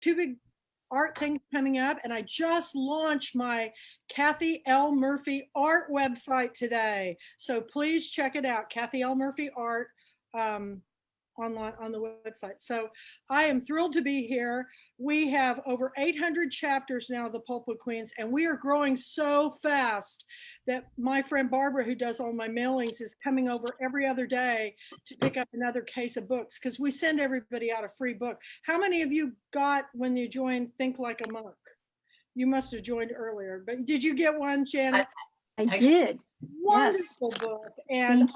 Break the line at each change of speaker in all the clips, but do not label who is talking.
two big art things coming up, and I just launched my Kathy L. Murphy art website today. So please check it out, Kathy L. Murphy art. Online on the website. So I am thrilled to be here. We have over 800 chapters now of the Pulpwood Queens, and we are growing so fast that my friend Barbara, who does all my mailings, is coming over every other day to pick up another case of books, because we send everybody out a free book. How many of you got when you joined Think Like a Monk? You must have joined earlier, but did you get one, Janet?
I did.
Wonderful
yes.
book, and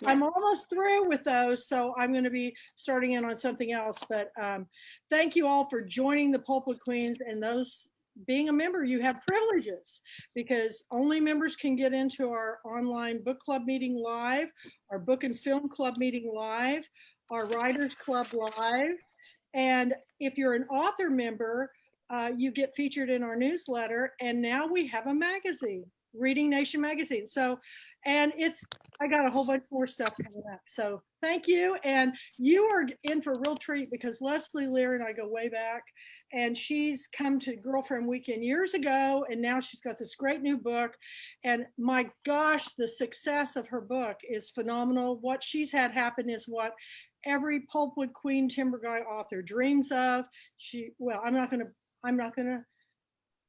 I'm
almost through with those, so I'm going to be starting in on something else. But thank you all for joining the Pulpwood Queens, and those being a member, you have privileges, because only members can get into our online book club meeting live, our book and film club meeting live, our writers club live, and if you're an author member, you get featured in our newsletter, and now we have a magazine, Reading Nation magazine. So, and I got a whole bunch more stuff coming up. So thank you. And you are in for a real treat, because Leslie Lehr and I go way back, and she's come to Girlfriend Weekend years ago, and now she's got this great new book. And my gosh, the success of her book is phenomenal. What she's had happen is what every Pulpwood Queen Timber Guy author dreams of. Well, I'm not gonna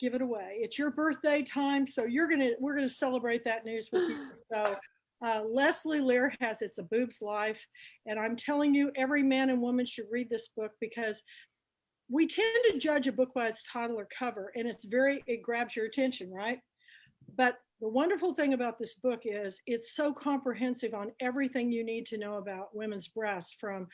give it away. It's your birthday time, so we're gonna celebrate that news with you. So Leslie Lehr has It's a Boob's Life, and I'm telling you, every man and woman should read this book, because we tend to judge a book by its title or cover, and it grabs your attention, right? But the wonderful thing about this book is it's so comprehensive on everything you need to know about women's breasts, from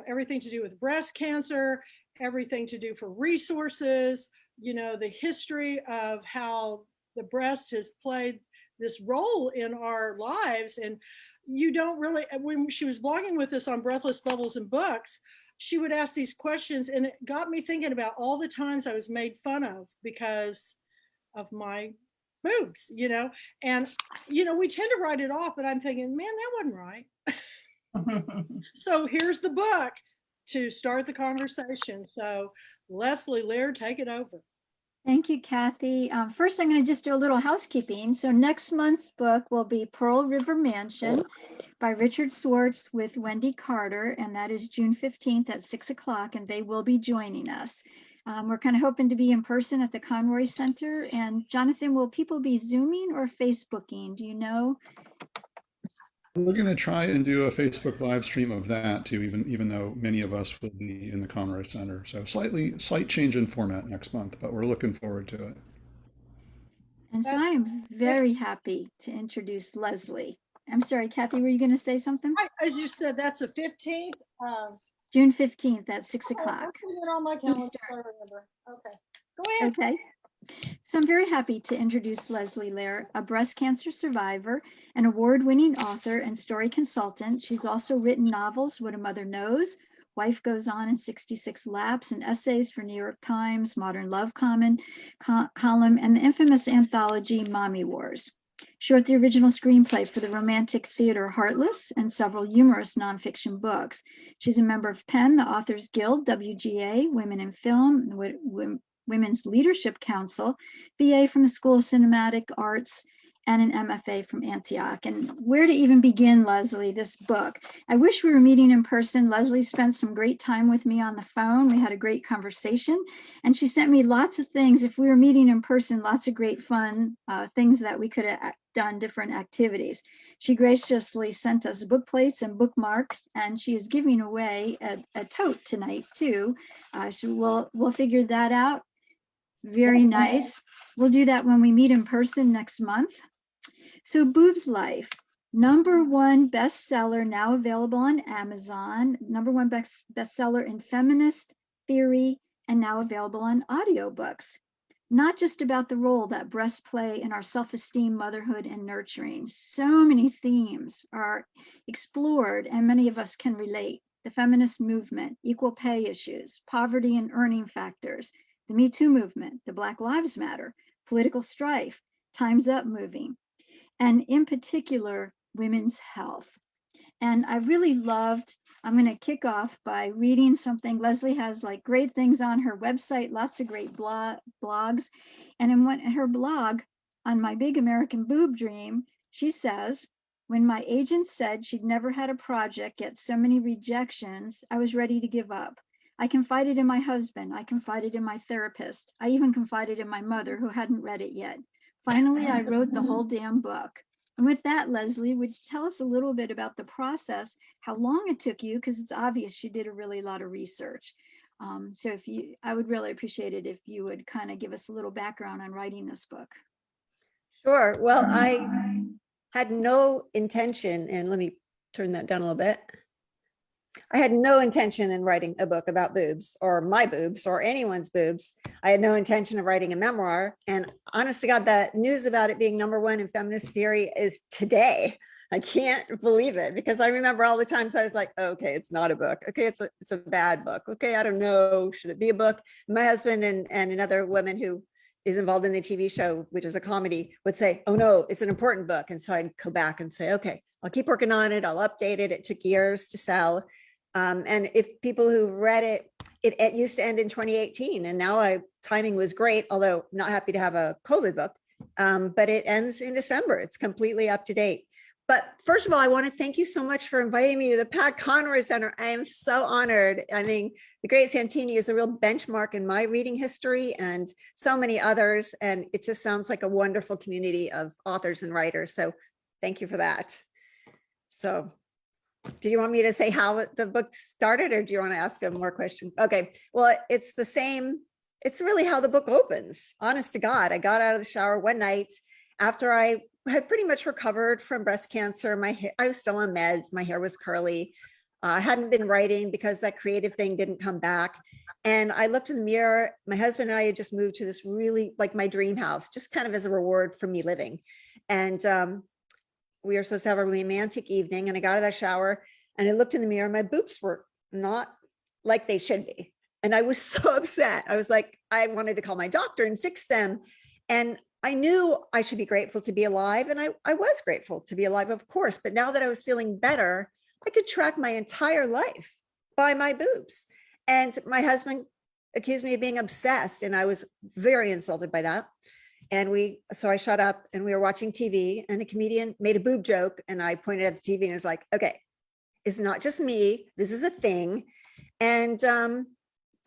everything to do with breast cancer, everything to do for resources, the history of how the breast has played this role in our lives. And you don't really, when she was blogging with us on Breathless Bubbles and Books, she would ask these questions, and it got me thinking about all the times I was made fun of because of my boobs, and we tend to write it off, but I'm thinking, man, that wasn't right. So here's the book to start the conversation. So Leslie Lehr, take it over.
Thank you, Kathy. First, I'm going to just do a little housekeeping. So next month's book will be Pearl River Mansion by Richard Swartz with Wendy Carter, and that is June 15th at 6 o'clock, and they will be joining us. We're kind of hoping to be in person at the Conroy Center. And Jonathan, will people be Zooming or Facebooking? Do you know?
We're going to try and do a Facebook live stream of that too, even though many of us will be in the Conroy Center. So slight change in format next month, but we're looking forward to it.
And so I am very happy to introduce Leslie. I'm sorry, Kathy, were you going to say something?
As you said, that's the 15th.
June 15th at 6 o'clock.
On my calendar. Okay, go ahead.
Okay. So I'm very happy to introduce Leslie Lehr, a breast cancer survivor, an award-winning author and story consultant. She's also written novels, What a Mother Knows, Wife Goes On in 66 Laps, and essays for New York Times, Modern Love column, and the infamous anthology Mommy Wars. She wrote the original screenplay for the romantic theater Heartless and several humorous nonfiction books. She's a member of PEN, the Authors Guild, WGA, Women in Film, Women's Leadership Council, BA from the School of Cinematic Arts, and an MFA from Antioch. And where to even begin, Leslie, this book? I wish we were meeting in person. Leslie spent some great time with me on the phone. We had a great conversation, and she sent me lots of things. If we were meeting in person, lots of great fun things that we could have done, different activities. She graciously sent us book plates and bookmarks, and she is giving away a tote tonight too. We'll figure that out. Very nice. We'll do that when we meet in person next month. So Boob's Life, #1 bestseller, now available on Amazon, #1 bestseller in feminist theory, and now available on audiobooks. Not just about the role that breasts play in our self-esteem, motherhood, and nurturing. So many themes are explored, and many of us can relate. The feminist movement, equal pay issues, poverty and earning factors, the Me Too movement, the Black Lives Matter, political strife, Time's Up moving, and in particular, women's health. And I really loved I'm going to kick off by reading something. Leslie has like great things on her website, lots of great blogs. And in her blog on My Big American Boob Dream, she says, when my agent said she'd never had a project get so many rejections, I was ready to give up. I confided in my husband. I confided in my therapist. I even confided in my mother, who hadn't read it yet. Finally, I wrote the whole damn book. And with that, Leslie, would you tell us a little bit about the process, how long it took you, because it's obvious you did a really lot of research. So I would really appreciate it if you would kind of give us a little background on writing this book.
Sure. Well, I had no intention, and let me turn that down a little bit. I had no intention in writing a book about boobs or my boobs or anyone's boobs. I had no intention of writing a memoir. And honest to God, the news about it being #1 in feminist theory is today. I can't believe it, because I remember all the times I was like, oh, okay, it's not a book. Okay, it's a bad book. Okay, I don't know. Should it be a book? My husband and another woman who is involved in the TV show, which is a comedy, would say, oh no, it's an important book. And so I'd go back and say, okay, I'll keep working on it. I'll update it. It took years to sell. And if people who read it, it used to end in 2018. And now timing was great, although not happy to have a COVID book, but it ends in December. It's completely up to date. But first of all, I want to thank you so much for inviting me to the Pat Conroy Center. I am so honored. I mean, the Great Santini is a real benchmark in my reading history and so many others. And it just sounds like a wonderful community of authors and writers. So thank you for that. So do you want me to say how the book started, or do you want to ask a more question? Okay, well, it's the same. It's really how the book opens. Honest to God, I got out of the shower one night after I had pretty much recovered from breast cancer. I was still on meds. My hair was curly. I hadn't been writing because that creative thing didn't come back. And I looked in the mirror. My husband and I had just moved to this really like my dream house, just kind of as a reward for me living. And we were supposed to have a romantic evening, and I got out of that shower and I looked in the mirror. My boobs were not like they should be. And I was so upset. I was like, I wanted to call my doctor and fix them. And I knew I should be grateful to be alive. And I was grateful to be alive, of course. But now that I was feeling better, I could track my entire life by my boobs. And my husband accused me of being obsessed. And I was very insulted by that. And so I shut up, and we were watching TV, and a comedian made a boob joke, and I pointed at the TV and was like, okay, it's not just me. This is a thing. And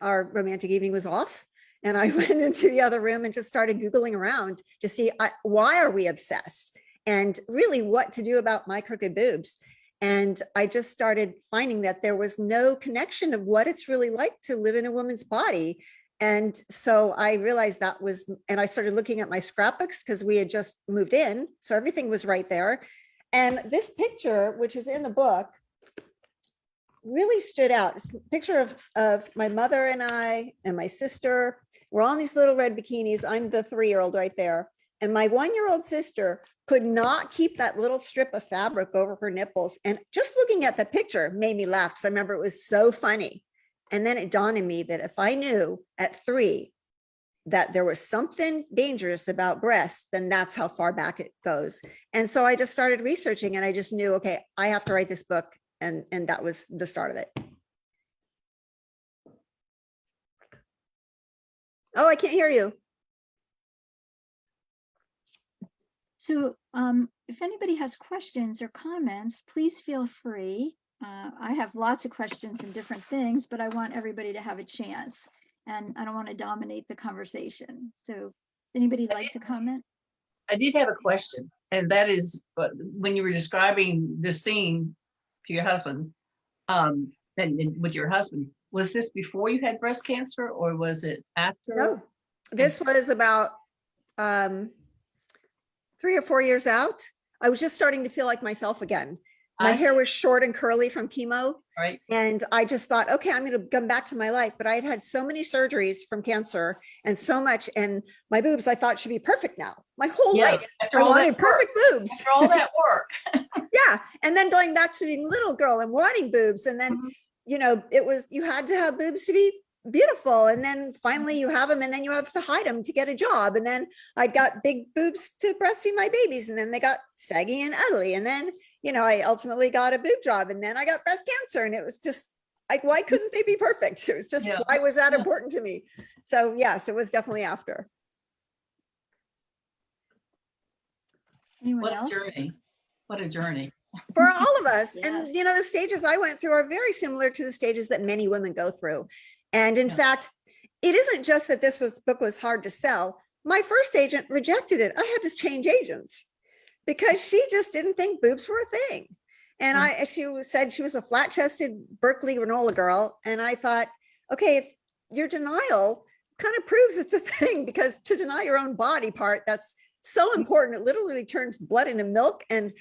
our romantic evening was off. And I went into the other room and just started Googling around to see why are we obsessed, and really what to do about my crooked boobs. And I just started finding that there was no connection of what it's really like to live in a woman's body. And so I realized and I started looking at my scrapbooks because we had just moved in. So everything was right there. And this picture, which is in the book, really stood out. It's a picture of my mother and I and my sister. We're all in these little red bikinis. I'm the 3-year-old right there. And my 1-year-old sister could not keep that little strip of fabric over her nipples. And just looking at the picture made me laugh, because I remember it was so funny. And then it dawned on me that if I knew at 3 that there was something dangerous about breasts, then that's how far back it goes. And so I just started researching, and I just knew, okay, I have to write this book. And that was the start of it. Oh, I can't hear you.
So if anybody has questions or comments, please feel free. I have lots of questions and different things, but I want everybody to have a chance, and I don't want to dominate the conversation. So anybody like to comment?
I did have a question, and that is, when you were describing the scene to your husband, and with your husband, was this before you had breast cancer, or was it after?
No, this was about 3 or 4 years out. I was just starting to feel like myself again. My hair was short and curly from chemo.
Right.
And I just thought, okay, I'm going to come back to my life. But I had had so many surgeries from cancer and so much, and my boobs I thought should be perfect now. My whole life, I wanted perfect boobs.
After all that work.
Yeah. And then going back to being a little girl and wanting boobs. And then, you know, you had to have boobs to be beautiful. And then finally you have them, and then you have to hide them to get a job. And then I got big boobs to breastfeed my babies, and then they got saggy and ugly. And then I ultimately got a boob job, and then I got breast cancer, and it was just like, why couldn't they be perfect? It was just,
Yeah.
why was that
Yeah.
important to me? So yes, it was definitely after.
Anyone
What a
else?
journey. What a journey.
For all of us.
Yes.
And the stages I went through are very similar to the stages that many women go through. And in
Yeah.
fact, it isn't just that book was hard to sell. My first agent rejected it. I had to change agents because she just didn't think boobs were a thing. And she said she was a flat-chested Berkeley granola girl. And I thought, okay, if your denial kind of proves it's a thing, because to deny your own body part, that's so important. It literally turns blood into milk, and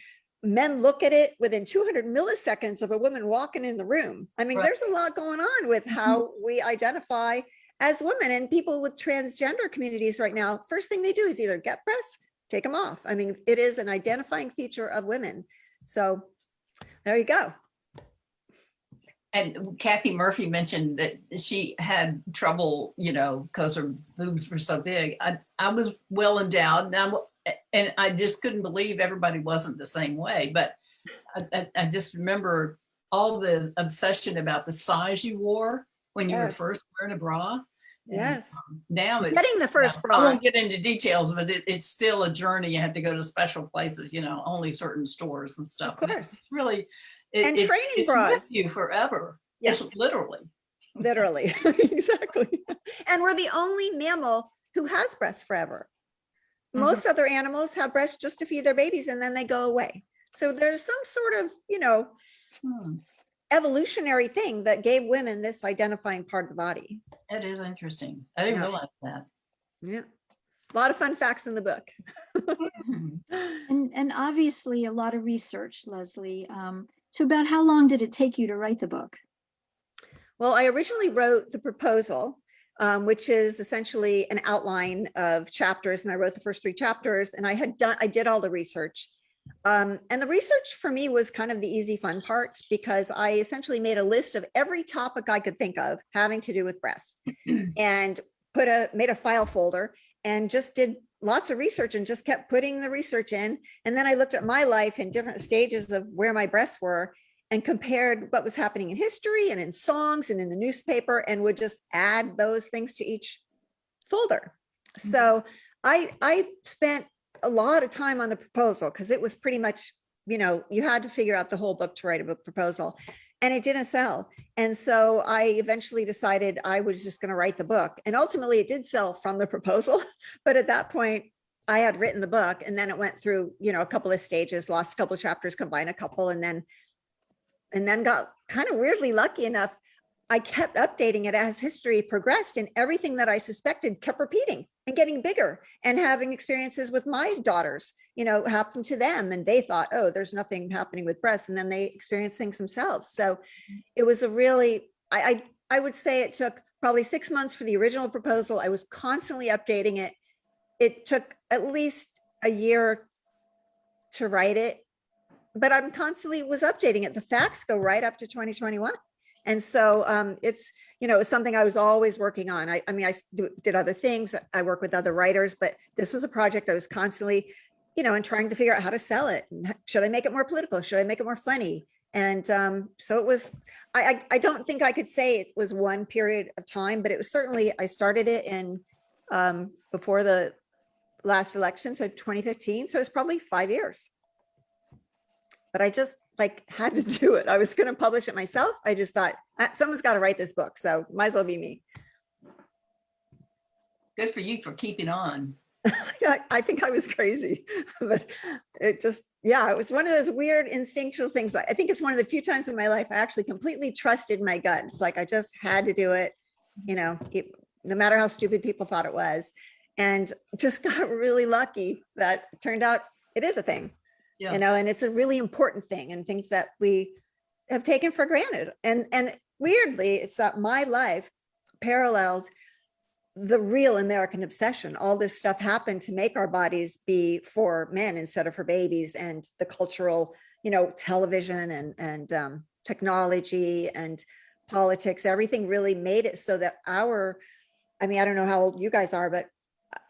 men look at it within 200 milliseconds of a woman walking in the room. I mean,
Right.
there's a lot going on with how we identify as women, and people with transgender communities right now. First thing they do is either get breasts, take them off. I mean, it is an identifying feature of women. So there you go.
And Kathy Murphy mentioned that she had trouble, because her boobs were so big. I was well endowed, and I just couldn't believe everybody wasn't the same way. But I just remember all the obsession about the size you wore when you were
Yes.
first wearing a bra.
Yes.
Now it's
Getting the first
I
bra.
won't get into details, but it's still a journey. You have to go to special places, only certain stores and stuff.
Of
But
course.
it's really,
And training
it's
bras.
with you forever.
Yes.
It's literally.
Literally. Exactly. And we're the only mammal who has breasts forever. Most other animals have breasts just to feed their babies, and then they go away. So there's some sort of, evolutionary thing that gave women this identifying part of the body.
That is interesting. I didn't
Yeah.
realize that.
Yeah. A lot of fun facts in the book.
And obviously a lot of research, Leslie. So about how long did it take you to write the book?
Well, I originally wrote the proposal, which is essentially an outline of chapters, and I wrote the first 3 chapters, and I did all the research. And the research for me was kind of the easy, fun part, because I essentially made a list of every topic I could think of having to do with breasts, and made a file folder and just did lots of research and just kept putting the research in. And then I looked at my life in different stages of where my breasts were and compared what was happening in history and in songs and in the newspaper, and would just add those things to each folder. So I spent a lot of time on the proposal, because it was pretty much, you had to figure out the whole book to write a book proposal, and it didn't sell. And so I eventually decided I was just going to write the book, and ultimately it did sell from the proposal. But at that point I had written the book, and then it went through, a couple of stages, lost a couple of chapters, combined a couple, and then got kind of weirdly lucky enough. I kept updating it as history progressed, and everything that I suspected kept repeating and getting bigger, and having experiences with my daughters, happened to them. And they thought, oh, there's nothing happening with breasts. And then they experienced things themselves. So it was a really, I would say it took probably 6 months for the original proposal. I was constantly updating it. It took at least a year to write it, but I'm constantly was updating it. The facts go right up to 2021. And so it's, it's something I was always working on. I mean, I did other things. I work with other writers, but this was a project I was constantly, and trying to figure out how to sell it. Should I make it more political? Should I make it more funny? And so it was, I don't think I could say it was one period of time, but it was certainly, I started it in before the last election, so 2015. So it's probably 5 years. But I just had to do it. I was going to publish it myself. I just thought someone's got to write this book, so might as well be me.
Good for you for keeping on.
I think I was crazy, but it just, it was one of those weird instinctual things. I think it's one of the few times in my life I actually completely trusted my gut. It's like I just had to do it, no matter how stupid people thought it was, and just got really lucky that it turned out it is a thing.
Yeah.
And it's a really important thing, and things that we have taken for granted. And weirdly, it's that my life paralleled the real American obsession. All this stuff happened to make our bodies be for men instead of for babies, and the cultural, television and technology and politics, everything really made it so that I don't know how old you guys are, but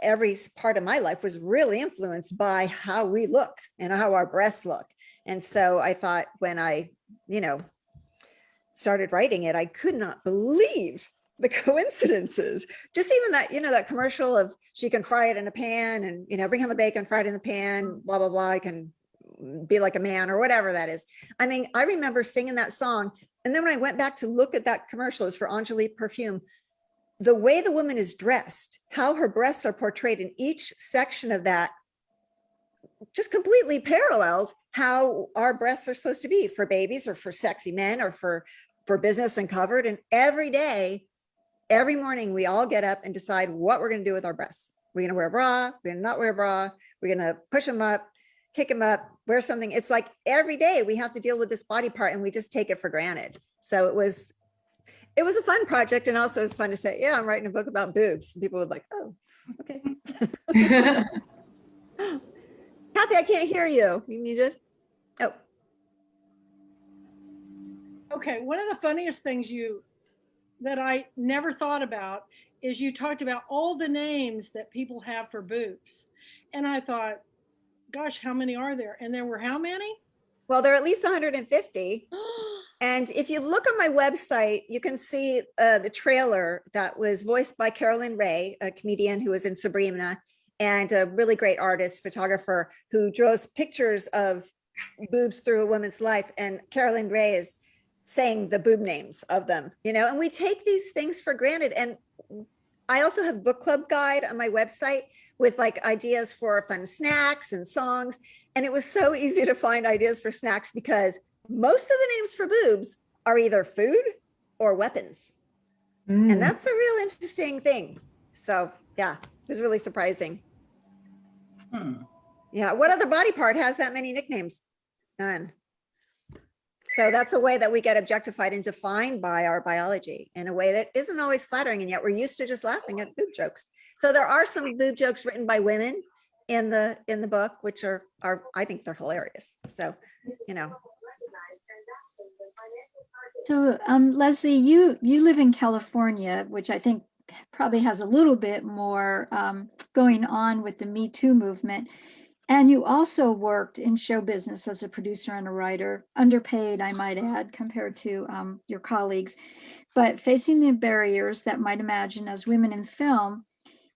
every part of my life was really influenced by how we looked and how our breasts look. And so I thought when I, started writing it, I could not believe the coincidences. Just even that, that commercial of she can fry it in a pan and, bring home the bacon, fry it in the pan, blah, blah, blah. I can be like a man or whatever that is. I mean, I remember singing that song. And then when I went back to look at that commercial, it was for Angelique perfume. The way the woman is dressed, how her breasts are portrayed in each section of that, just completely paralleled how our breasts are supposed to be for babies or for sexy men or for business and covered. And every day, every morning, we all get up and decide what we're going to do with our breasts. We're going to wear a bra. We're going to not wear a bra. We're going to push them up, kick them up, wear something. It's like every day we have to deal with this body part and we just take it for granted. So it was a fun project. And also it's fun to say, yeah, I'm writing a book about boobs. And people would like, oh, okay. Kathy, I can't hear you. You muted? Oh.
Okay, one of the funniest things that I never thought about is you talked about all the names that people have for boobs. And I thought, gosh, how many are there? And there were how many?
Well, there are at least 150. And if you look on my website, you can see the trailer that was voiced by Carolyn Ray, a comedian who was in Sabrina, and a really great artist, photographer, who draws pictures of boobs through a woman's life. And Carolyn Ray is saying the boob names of them, and we take these things for granted. And I also have book club guide on my website with like ideas for fun snacks and songs. And it was so easy to find ideas for snacks because most of the names for boobs are either food or weapons. And that's a real interesting thing. So yeah, it was really surprising. Yeah. What other body part has that many nicknames? None. So that's a way that we get objectified and defined by our biology in a way that isn't always flattering. And yet we're used to just laughing at boob jokes. So there are some boob jokes written by women in the book, which are I think they're hilarious. So,
So Leslie, you live in California, which I think probably has a little bit more going on with the Me Too movement. And you also worked in show business as a producer and a writer, underpaid, I might add, compared to your colleagues, but facing the barriers that might imagine as women in film.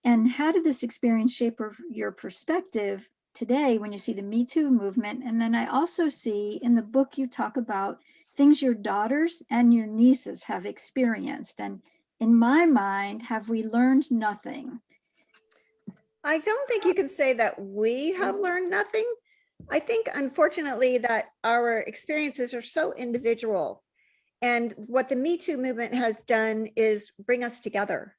And how did this experience shape your perspective today when you see the Me Too movement? And then I also see in the book you talk about things your daughters and your nieces have experienced. And in my mind, have we learned nothing?
I don't think you can say that we have learned nothing. I think, unfortunately, that our experiences are so individual. And what the Me Too movement has done is bring us together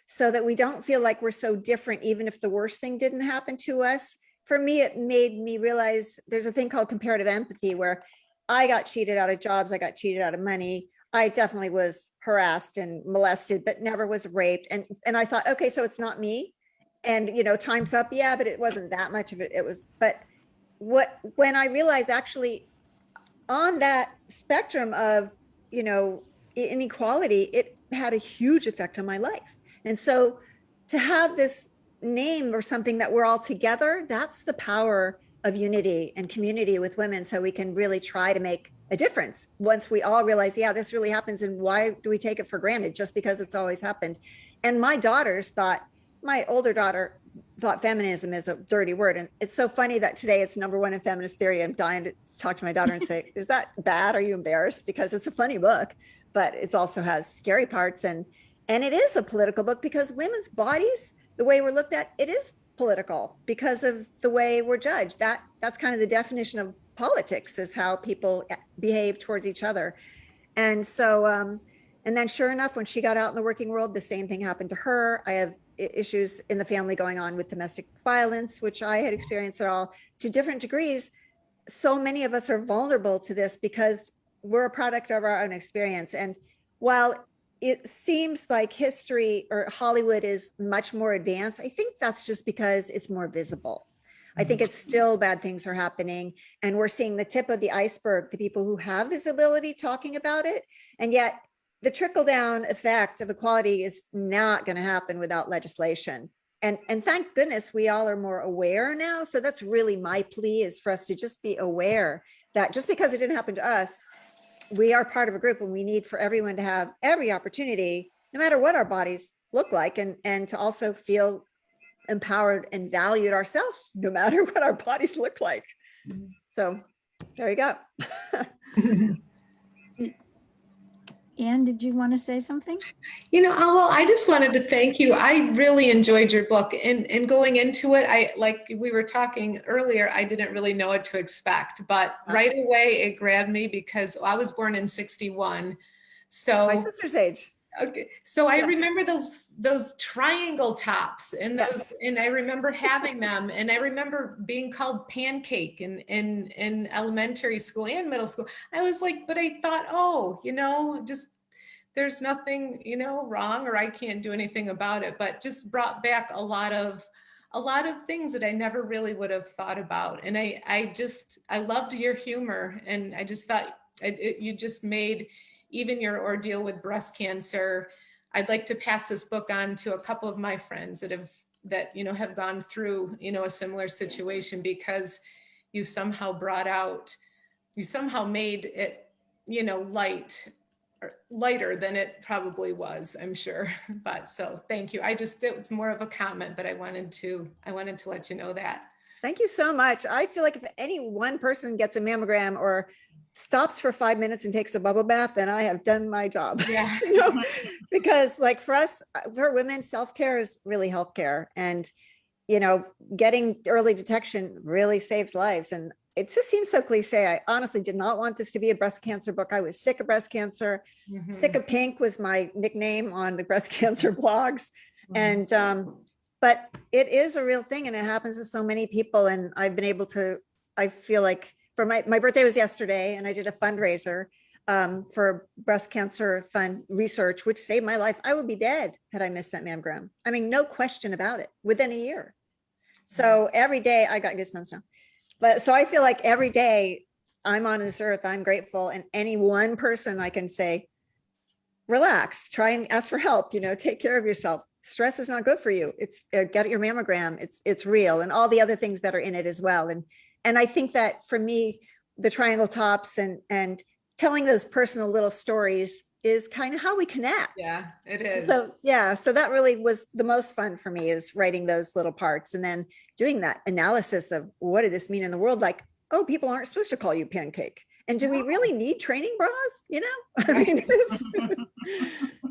so that we don't feel like we're so different, even if the worst thing didn't happen to us. For me, it made me realize there's a thing called comparative empathy, where I got cheated out of jobs, I got cheated out of money. I definitely was harassed and molested, but never was raped. And I thought, okay, so it's not me. And, time's up. Yeah, but it wasn't that much of it. It was, but when I realized actually on that spectrum of, inequality, it had a huge effect on my life. And so to have this name or something that we're all together, that's the power of unity and community with women. So we can really try to make a difference once we all realize, yeah, this really happens. And why do we take it for granted just because it's always happened? And my older daughter thought feminism is a dirty word. And it's so funny that today it's #1 in feminist theory. I'm dying to talk to my daughter and say, is that bad? Are you embarrassed? Because it's a funny book, but it also has scary parts. And it is a political book because women's bodies, the way we're looked at, it is political because of the way we're judged. That's kind of the definition of politics, is how people behave towards each other. And so, and then sure enough, when she got out in the working world, the same thing happened to her. I have issues in the family going on with domestic violence, which I had experienced at all to different degrees. So many of us are vulnerable to this because we're a product of our own experience. And while it seems like history or Hollywood is much more advanced, I think that's just because it's more visible. I think it's still bad things are happening, and we're seeing the tip of the iceberg, the people who have visibility talking about it. And yet the trickle down effect of equality is not going to happen without legislation. and thank goodness we all are more aware now. So that's really my plea, is for us to just be aware that just because it didn't happen to us, we are part of a group, and we need for everyone to have every opportunity, no matter what our bodies look like, and to also feel empowered and valued ourselves, no matter what our bodies look like. So there you go.
Anne, did you want to say something?
Well, I just wanted to thank you. I really enjoyed your book, and going into it, like we were talking earlier, I didn't really know what to expect, but right away it grabbed me because I was born in 61. So
My sister's age.
okay, so I
Yeah.
remember those triangle tops, and those, and I remember having them, and I remember being called pancake in elementary school and middle school. I was like, but I thought, just there's nothing, wrong, or I can't do anything about it, but just brought back a lot of things that I never really would have thought about. And I loved your humor, and I just thought you just made even your ordeal with breast cancer. I'd like to pass this book on to a couple of my friends that have gone through, a similar situation, because you somehow made it, lighter than it probably was, I'm sure. But so thank you. It was more of a comment, but I wanted to let you know that.
Thank you so much. I feel like if any one person gets a mammogram or stops for 5 minutes and takes a bubble bath, then I have done my job.
Yeah.
Because like for us, for women, self-care is really healthcare, and getting early detection really saves lives. And it just seems so cliche. I honestly did not want this to be a breast cancer book. I was sick of breast cancer.
Mhm.
Sick of Pink was my nickname on the breast cancer blogs.
Mhm.
And but it is a real thing, and it happens to so many people. And I've been able to, I feel like, for my birthday was yesterday, and I did a fundraiser for breast cancer fund research, which saved my life. I would be dead had I missed that mammogram. I mean, no question about it, within a year. So every day, I got goosebumps now. But so I feel like every day I'm on this earth, I'm grateful. And any one person I can say, relax, try and ask for help, take care of yourself. Stress is not good for you. It's get your mammogram. It's real, and all the other things that are in it as well. And I think that for me, the triangle tops and telling those personal little stories is kind of how we connect.
Yeah, it is.
So yeah, so that really was the most fun for me, is writing those little parts and then doing that analysis of what did this mean in the world? Like, oh, people aren't supposed to call you pancake. And do we really need training bras? I mean,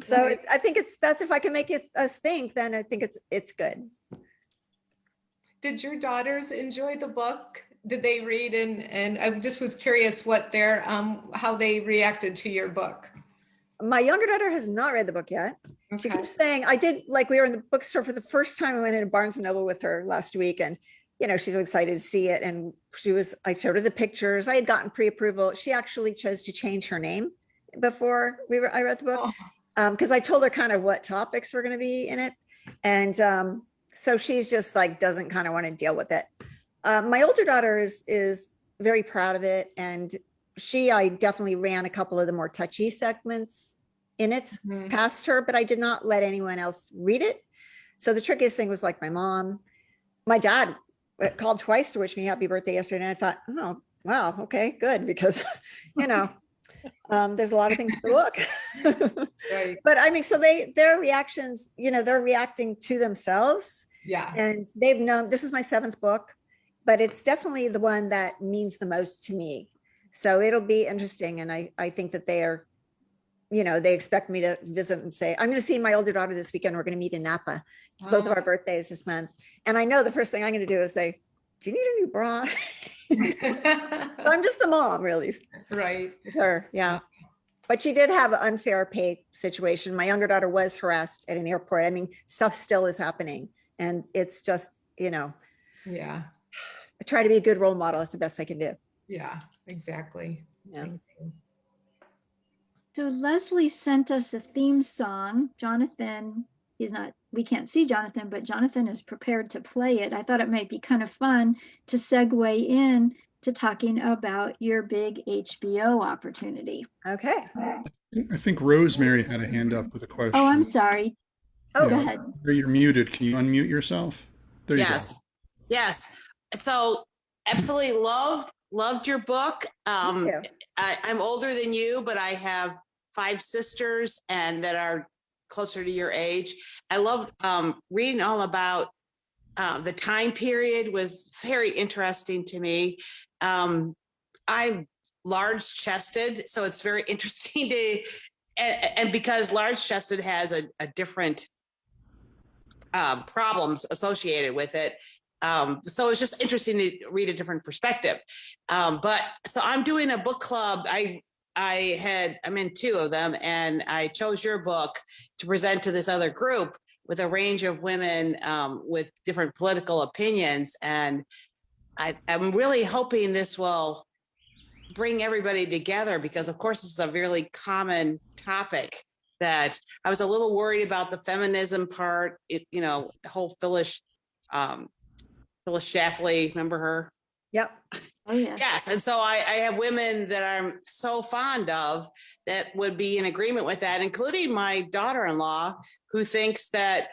so I think that's, if I can make us think, then I think it's good.
Did your daughters enjoy the book? Did they read? And I just was curious what their how they reacted to your book.
My younger daughter has not read the book yet. She
Okay.
keeps saying, I did, like, we were in the bookstore for the first time. I went into Barnes and Noble with her last week, and she's so excited to see it. And I showed her the pictures. I had gotten pre-approval. She actually chose to change her name before I wrote the book, because I told her kind of what topics were going to be in it. And so she's just like, doesn't kind of want to deal with it. My older daughter is very proud of it. And I definitely ran a couple of the more touchy segments in it past her, but I did not let anyone else read it. So the trickiest thing was, like, my dad called twice to wish me happy birthday yesterday. And I thought, oh, wow, okay, good. Because, there's a lot of things to look.
Right.
But I mean, so their reactions, they're reacting to themselves.
Yeah.
And they've known, this is my 7th book, but it's definitely the one that means the most to me. So it'll be interesting. And I think that they are, they expect me to visit and say, I'm going to see my older daughter this weekend. We're going to meet in Napa. It's both of our birthdays this month. And I know the first thing I'm going to do is say, do you need a new bra? I'm just the mom, really.
Right.
With her. Yeah. But she did have an unfair pay situation. My younger daughter was harassed at an airport. I mean, stuff still is happening. And it's just,
Yeah.
I try to be a good role model. It's the best I can do.
Yeah, exactly.
Yeah.
Thank you.
So Leslie sent us a theme song. Jonathan, we can't see Jonathan, but Jonathan is prepared to play it. I thought it might be kind of fun to segue in to talking about your big HBO opportunity.
Okay.
I think Rosemary had a hand up with a question.
Oh, I'm sorry.
Oh,
Go
Yeah.
ahead.
You're muted. Can you unmute yourself? There you go.
Yes. Yes. So absolutely loved your book.
thank you.
I'm older than you, but I have 5 sisters and that are closer to your age. I love reading all about the time period was very interesting to me. I'm large chested, so it's very interesting to, and because large chested has a different problems associated with it. So it's just interesting to read a different perspective. But so I'm doing a book club. I'm in 2 of them, and I chose your book to present to this other group with a range of women with different political opinions. And I'm really hoping this will bring everybody together because, of course, this is a really common topic that I was a little worried about the feminism part. The whole Phyllis Schlafly, remember her?
Yep.
Oh, yeah.
Yes. And so I have women that I'm so fond of that would be in agreement with that, including my daughter-in-law, who thinks that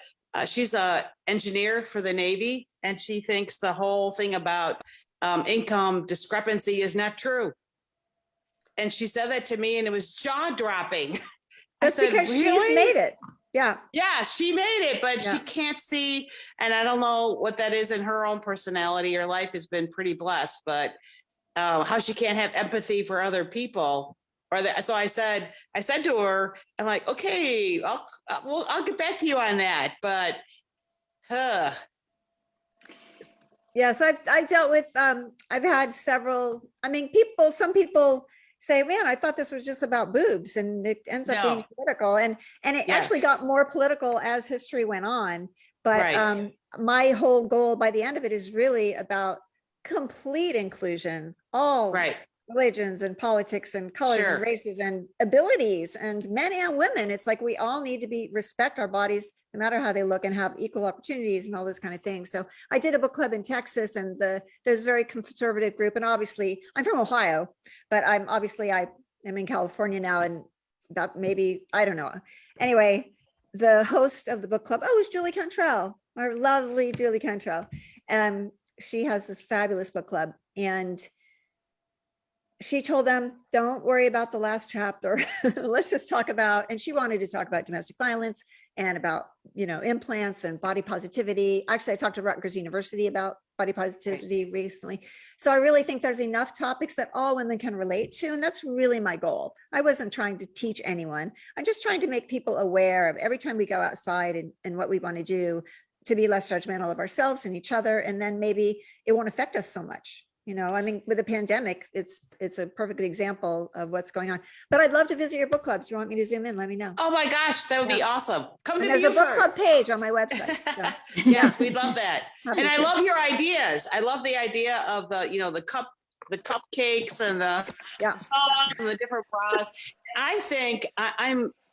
she's an engineer for the Navy, and she thinks the whole thing about income discrepancy is not true. And she said that to me, and it was jaw-dropping.
That's
said,
because she's
"Really?"
made it. Yeah.
Yeah, she made it, but
Yeah.
she can't see. And I don't know what that is in her own personality. Her life has been pretty blessed, but how she can't have empathy for other people. So I said to her, I'm like, okay, I'll get back to you on that. But
Yeah, so I've dealt with, I've had several, some people say, man, I thought this was just about boobs, and it ends up being
No.
political. And it actually got
Yes.
more political as history went on. But
Right.
my whole goal by the end of it is really about complete inclusion, all
Right.
religions and politics and colors
Sure.
and races and abilities, and men and women. It's like we all need to respect our bodies no matter how they look, and have equal opportunities and all this kind of thing. So I did a book club in Texas, and there's a very conservative group, and obviously I'm from Ohio, but I am in California now, and that maybe, I don't know. Anyway, the host of the book club, is Julie Cantrell, our lovely Julie Cantrell. And she has this fabulous book club, and she told them, don't worry about the last chapter. Let's just talk about, and she wanted to talk about domestic violence and about, implants and body positivity. Actually, I talked to Rutgers University about body positivity recently. So I really think there's enough topics that all women can relate to. And that's really my goal. I wasn't trying to teach anyone. I'm just trying to make people aware of, every time we go outside and what we want to do, to be less judgmental of ourselves and each other. And then maybe it won't affect us so much. With the pandemic, it's a perfect example of what's going on. But I'd love to visit your book clubs. Do you want me to zoom in? Let me know.
Oh my gosh, that would be awesome. Come
And
to
there's a book club
Beaufort.
page on my website. So
Yes, we'd love that.
happy
And I
to.
love your ideas. I love the idea of the cupcakes and the
Yeah.
songs and the different bras. I think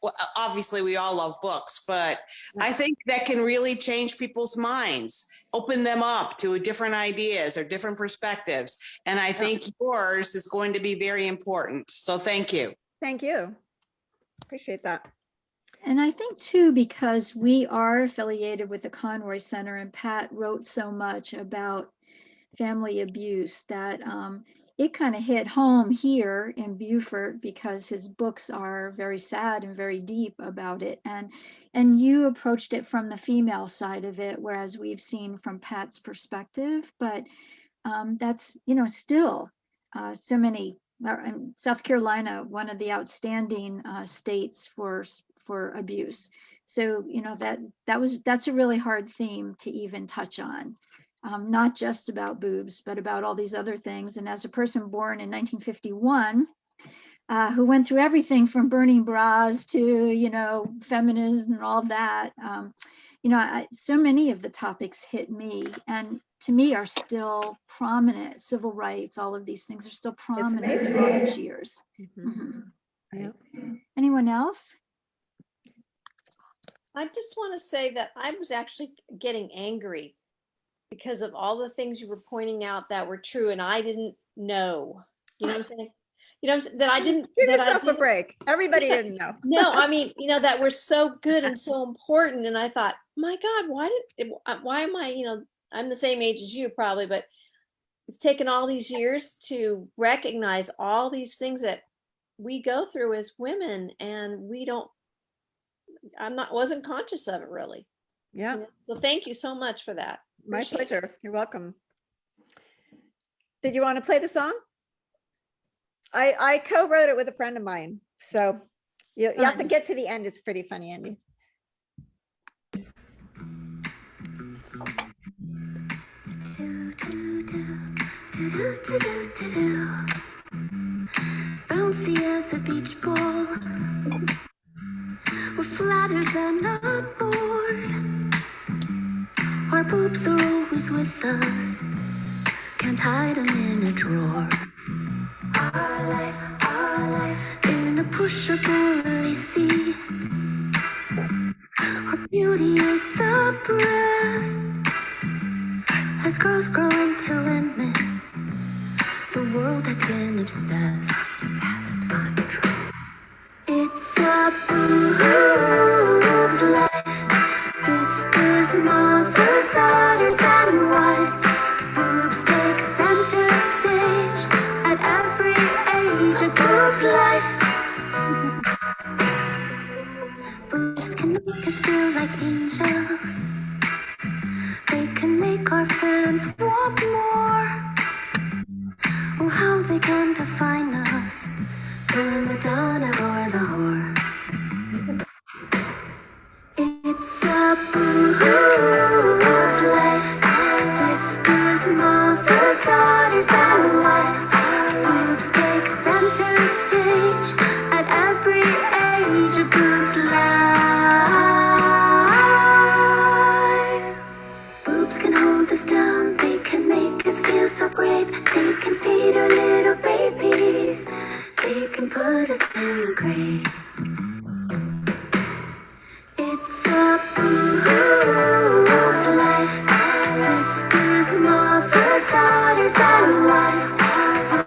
well, obviously we all love books, but I think that can really change people's minds, open them up to different ideas or different perspectives. And I think yours is going to be very important. So thank you.
Thank you. Appreciate that.
And I think too, because we are affiliated with the Conroy Center, and Pat wrote so much about family abuse, that it kind of hit home here in Beaufort, because his books are very sad and very deep about it. And you approached it from the female side of it, whereas we've seen from Pat's perspective. But that's, still so many. South Carolina, one of the outstanding states for abuse. So that's a really hard theme to even touch on. Not just about boobs, but about all these other things. And as a person born in 1951, who went through everything from burning bras to, feminism and all that, so many of the topics hit me, and to me are still prominent. Civil rights, all of these things are still prominent
amazing.
all these years.
Mhm. Yeah.
Anyone else?
I just want to say that I was actually getting angry because of all the things you were pointing out that were true and I didn't know. You know what I'm saying? you know, that I didn't,
Give
that I
yourself a
didn't,
break. Everybody didn't know.
no, I mean, you know, that were so good and so important. And I thought, my God, why am I, you know, I'm the same age as you probably, but it's taken all these years to recognize all these things that we go through as women, and wasn't conscious of it really.
Yeah,
You know? So thank you so much for that.
my
Appreciate it.
pleasure. You're welcome. Did you want to play the song? I co-wrote it with a friend of mine. So you have to
Fun.
get to the end. It's pretty funny, Andy.
Bouncy as a beach ball, we're flatter than a board. Our boobs are always with us, can't hide them in a drawer. Our life in a push-up sea. Our beauty is the breast. As girls grow into women, the world has been obsessed. It's a boobs life. Sisters, mothers, daughters, and wives. Boobs take center stage at every age. A boobs life. Boobs can make us feel like angels. They can make our fans want more. Oh, how they can define us, the Madonna or the whore. It's a boobs life. Sisters, mothers, daughters, and wives. Boobs take center stage at every age. A boobs life. Boobs can hold us down, they can make us feel so brave. They can feed our little babies, they can put us in the grave. It's a boobs life. Sisters, mothers, daughters, and wives.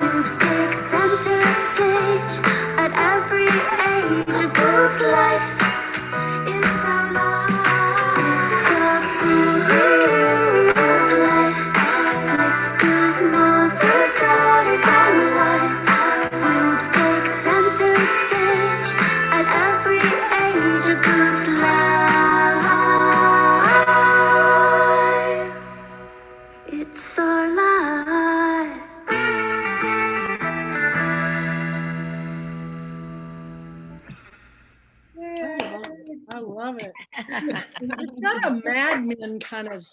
Boobs take center stage at every age. A boobs life. It's our life. It's a boobs life. Sisters, mothers, daughters, and wives. Boobs take center stage at every age. A boobs life. It's our life.
I love it. It's got a Mad Men kind of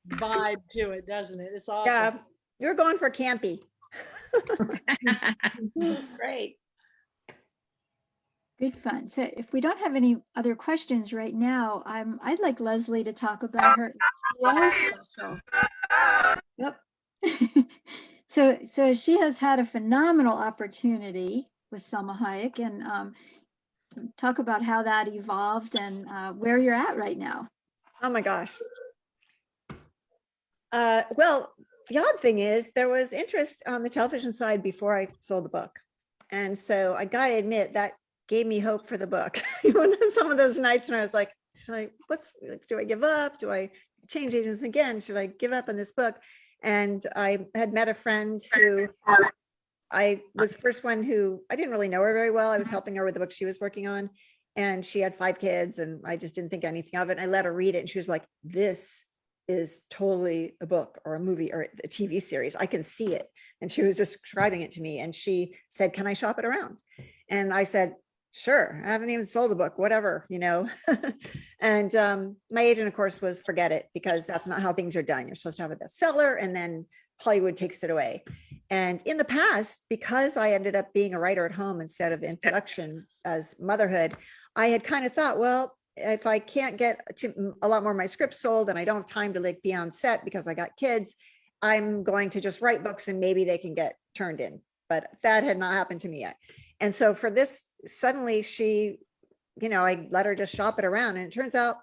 vibe to it, doesn't it? It's awesome.
Yeah, you're going for campy.
That's great.
Good fun. So if we don't have any other questions right now, I'd like Leslie to talk about her HBO special. Yep. So she has had a phenomenal opportunity with Salma Hayek, and talk about how that evolved and where you're at right now.
Oh my gosh. Well, the odd thing is there was interest on the television side before I sold the book. And so I got to admit that gave me hope for the book. Some of those nights when I was like, do I give up? Do I change agents again? Should I give up on this book? And I had met a friend who I was the first one who, I didn't really know her very well. I was helping her with the book she was working on, and she had 5 kids, and I just didn't think anything of it. And I let her read it, and she was like, this is totally a book or a movie or a TV series. I can see it. And she was describing it to me, and she said, can I shop it around? And I said, sure. I haven't even sold a book, whatever, And my agent, of course, was forget it, because that's not how things are done. You're supposed to have a bestseller, and then Hollywood takes it away. And in the past, because I ended up being a writer at home instead of in production as motherhood, I had kind of thought, well, if I can't get a lot more of my scripts sold and I don't have time to be on set because I got kids, I'm going to just write books and maybe they can get turned in. But that had not happened to me yet. And so for this, suddenly she, I let her just shop it around, and it turns out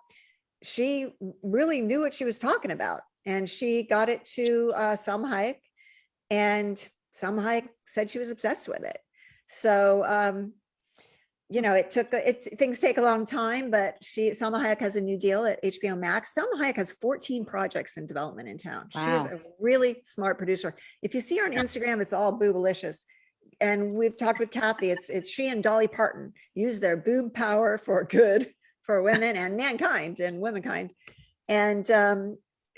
she really knew what she was talking about. And she got it to Salma Hayek, and Salma Hayek said she was obsessed with it. So, you know, things take a long time, but Salma Hayek has a new deal at HBO Max. Salma Hayek has 14 projects in development in town. She is
Wow.
a really smart producer. If you see her on Instagram, it's all boobalicious. And we've talked with Kathy, it's she and Dolly Parton use their boob power for good for women and mankind and womankind. And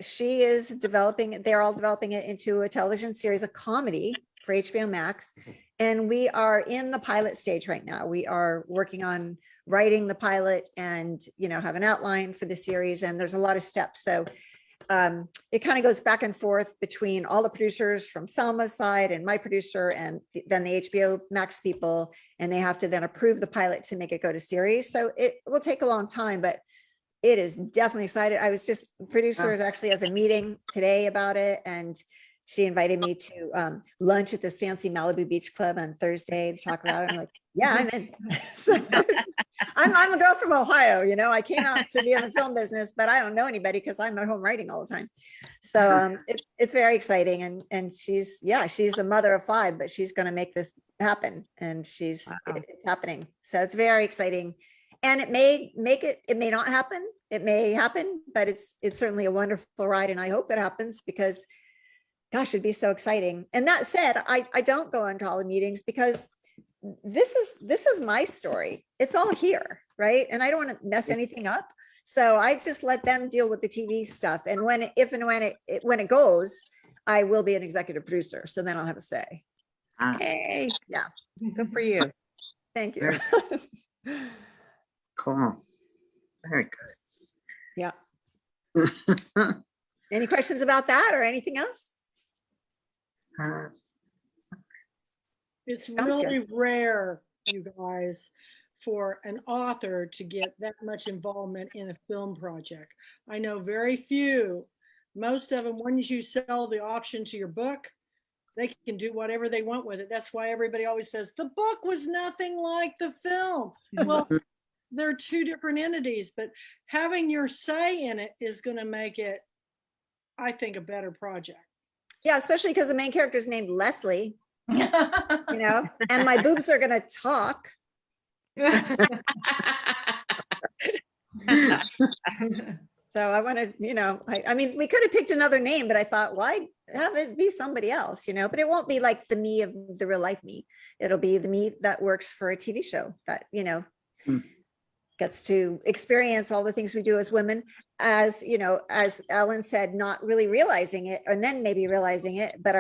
she is they're all developing it into a television series, a comedy for HBO Max. And we are in the pilot stage right now. We are working on writing the pilot and, you know, have an outline for the series. And there's a lot of steps. So it kind of goes back and forth between all the producers from Salma's side and my producer, and then the HBO Max people, and they have to then approve the pilot to make it go to series. So it will take a long time, but it is definitely excited. Producer is actually has a meeting today about it, and she invited me to lunch at this fancy Malibu Beach Club on Thursday to talk about it. I'm like, yeah, I'm in. So I'm a girl from Ohio, you know, I came out to be in the film business, but I don't know anybody because I'm at home writing all the time. So it's very exciting. And she's a mother of 5, but she's going to make this happen, and it's happening. So it's very exciting. And it may not happen. It may happen, but it's certainly a wonderful ride. And I hope it happens because gosh, it'd be so exciting. And that said, I don't go into all the meetings because this is my story. It's all here, right? And I don't want to mess anything up. So I just let them deal with the TV stuff. And when it goes, I will be an executive producer. So then I'll have a say. Hey, yeah.
Good for you.
Thank you.
Cool. Very good.
Yeah. Any questions about that or anything else?
It's
Sounds
really rare, you guys, for an author to get that much involvement in a film project. I know very few. Most of them, once you sell the option to your book, they can do whatever they want with it. That's why everybody always says the book was nothing like the film. Well, they're 2 different entities, but having your say in it is going to make it, I think, a better project.
Yeah, especially because the main character is named Leslie, you know, and my boobs are going to talk. So I want to, you know, I mean, we could have picked another name, but I thought, why have it be somebody else, you know, but it won't be like the me of the real life me. It'll be the me that works for a TV show that, you know, gets to experience all the things we do as women, as, you know, as Ellen said, not really realizing it, and then maybe realizing it, but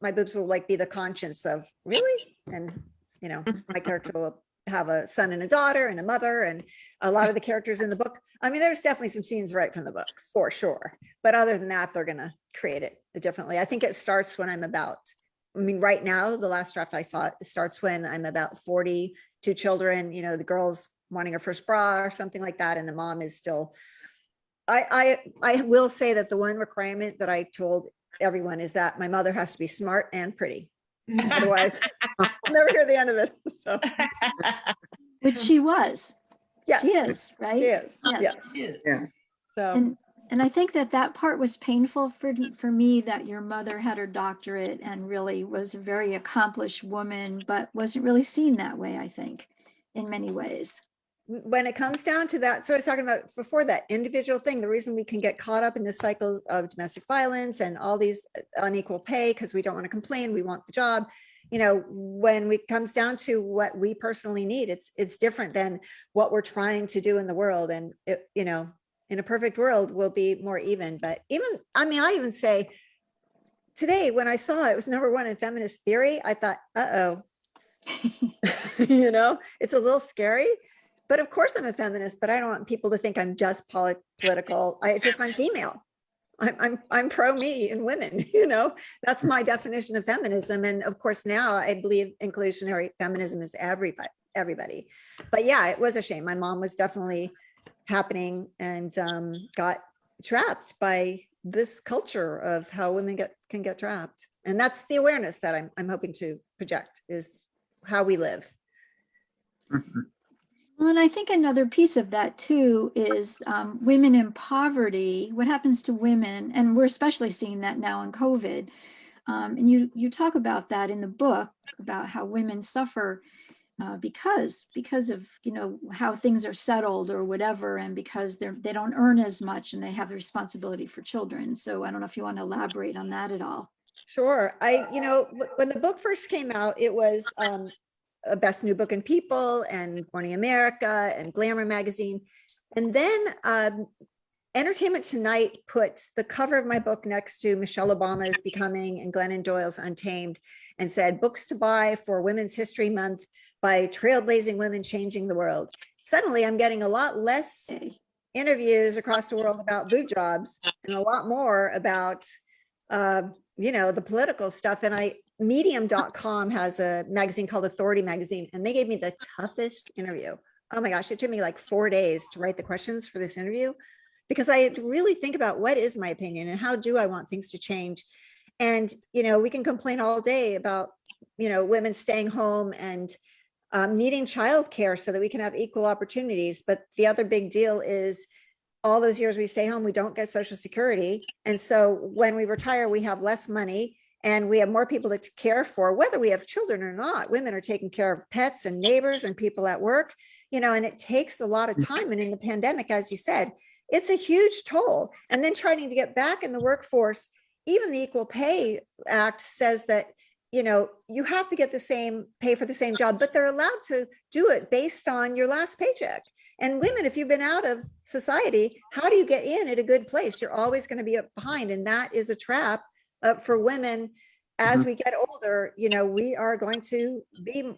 my boobs will like be the conscience of really, and, you know, my character will have a son and a daughter and a mother, and a lot of the characters in the book. I mean, there's definitely some scenes right from the book for sure. But other than that, they're going to create it differently. I think it starts when right now, the last draft I saw, it starts when I'm about 40, 2 children, you know, the girl's wanting her first bra or something like that. And the mom is still, I will say that the one requirement that I told everyone is that my mother has to be smart and pretty. Otherwise, I'll never hear the end of it. So,
Which she was.
yeah,
She is, right?
she is.
Yes.
Yes.
Yeah.
So,
And I think that part was painful for me, that your mother had her doctorate and really was a very accomplished woman, but wasn't really seen that way, I think, in many ways.
when it comes down to that, so I was talking about before, that individual thing, the reason we can get caught up in the cycles of domestic violence and all these unequal pay, because we don't want to complain, we want the job. You know, when it comes down to what we personally need, it's different than what we're trying to do in the world. And it, you know, in a perfect world, we'll be more even. But I even say today, when I saw it was #1 in feminist theory, I thought, uh-oh, you know, it's a little scary. But of course I'm a feminist, but I don't want people to think I'm just political. I'm female. I'm pro me and women, you know, that's my definition of feminism. And of course, now I believe inclusionary feminism is everybody. But yeah, it was a shame. My mom was definitely happening and got trapped by this culture of how women can get trapped. And that's the awareness that I'm hoping to project, is how we live.
Well, and I think another piece of that too is women in poverty. What happens to women, and we're especially seeing that now in COVID, And you talk about that in the book, about how women suffer because of, you know, how things are settled or whatever, and because they don't earn as much and they have the responsibility for children. So I don't know if you want to elaborate on that at all.
Sure. When the book first came out, it was a best new book in People and Morning America and Glamour magazine. And then Entertainment Tonight put the cover of my book next to Michelle Obama's Becoming and Glennon Doyle's Untamed and said, books to buy for Women's History Month by trailblazing women changing the world. Suddenly I'm getting a lot less interviews across the world about boob jobs and a lot more about, the political stuff. And medium.com has a magazine called Authority Magazine, and they gave me the toughest interview. Oh my gosh, it took me like 4 days to write the questions for this interview, because I had to really think about what is my opinion and how do I want things to change. And, we can complain all day about, women staying home and needing childcare so that we can have equal opportunities. But the other big deal is all those years we stay home, we don't get Social Security. And so when we retire, we have less money and we have more people to care for, whether we have children or not. Women are taking care of pets and neighbors and people at work, and it takes a lot of time. And in the pandemic, as you said, it's a huge toll. And then trying to get back in the workforce, even the Equal Pay Act says that, you have to get the same pay for the same job, but they're allowed to do it based on your last paycheck. And women, if you've been out of society, how do you get in at a good place? You're always going to be behind. And that is a trap for women. As we get older, we are going to be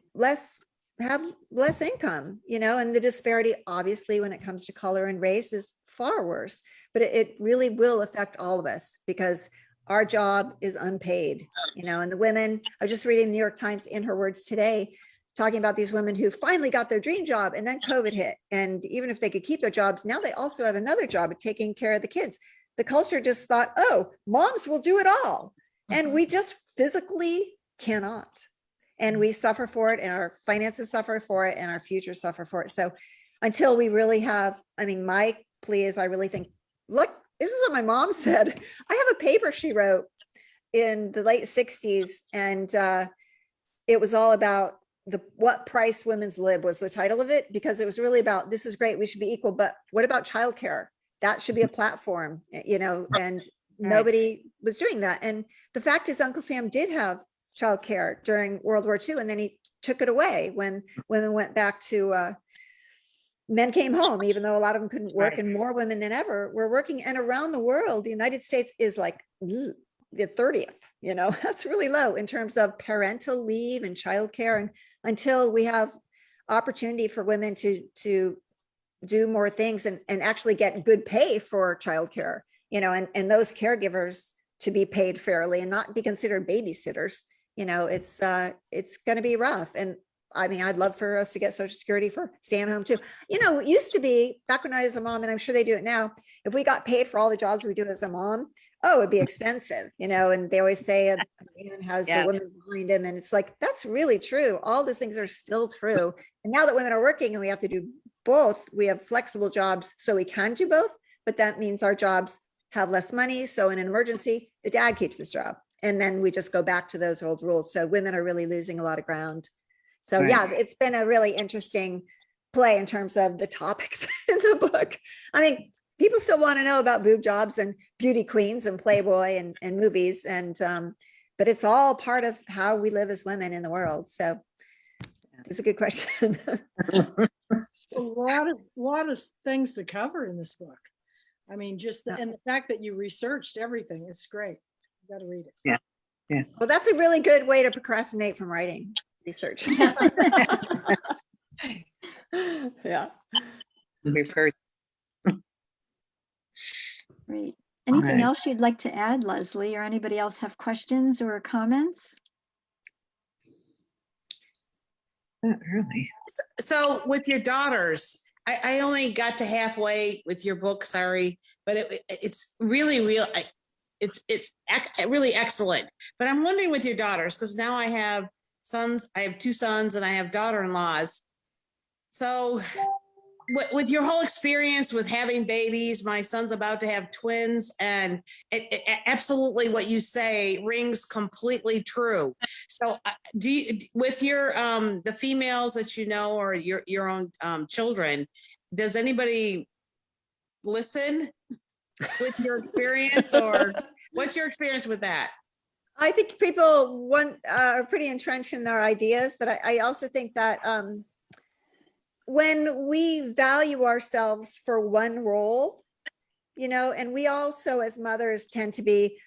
have less income, and the disparity, obviously, when it comes to color and race is far worse, but it really will affect all of us because our job is unpaid, and the women, I was just reading the New York Times, in her words today, talking about these women who finally got their dream job and then COVID hit. And even if they could keep their jobs, now they also have another job of taking care of the kids. The culture just thought, oh, moms will do it all. And we just physically cannot. And we suffer for it, and our finances suffer for it, and our future suffer for it. So until we really have, my plea is, I really think, look, this is what my mom said. I have a paper she wrote in the late 60s, and it was all about what price women's lib was the title of it, because it was really about, this is great, we should be equal, but what about childcare? That should be a platform, and nobody was doing that. And the fact is, Uncle Sam did have childcare during World War II, and then he took it away when women went back to men came home, even though a lot of them couldn't work, and more women than ever were working. And around the world, the United States is like the 30th, that's really low in terms of parental leave and childcare. And until we have opportunity for women to do more things and actually get good pay for childcare, and those caregivers to be paid fairly and not be considered babysitters, it's going to be rough. And I'd love for us to get Social Security for staying home too. It used to be, back when I was a mom, and I'm sure they do it now, if we got paid for all the jobs we do as a mom, it'd be expensive, and they always say a man has a woman behind him. And it's like, that's really true. All those things are still true. And now that women are working and we have to do both, we have flexible jobs, so we can do both, but that means our jobs have less money. So in an emergency, the dad keeps his job. And then we just go back to those old rules. So women are really losing a lot of ground. So it's been a really interesting play in terms of the topics in the book. People still want to know about boob jobs and beauty queens and Playboy and movies. And, but it's all part of how we live as women in the world. So it's a good question.
A lot of things to cover in this book. Just and the fact that you researched everything, it's great. You got to read it.
Yeah.
Well, that's a really good way to procrastinate from writing research. Yeah.
We've heard.
Great. Anything
right.
else you'd like to add, Leslie, or anybody else have questions or comments?
Not really.
So with your daughters, I only got to halfway with your book, sorry, but it's really real. It's really excellent. But I'm wondering with your daughters, because now I have sons, I have 2 sons and I have daughter-in-laws. So with your whole experience with having babies, my son's about to have twins, and absolutely what you say rings completely true. So do you, with your the females that you know, or your own children, does anybody listen with your experience, or what's your experience with that?
I think people are pretty entrenched in their ideas, but I also think that when we value ourselves for one role, you know, and we also as mothers tend to be,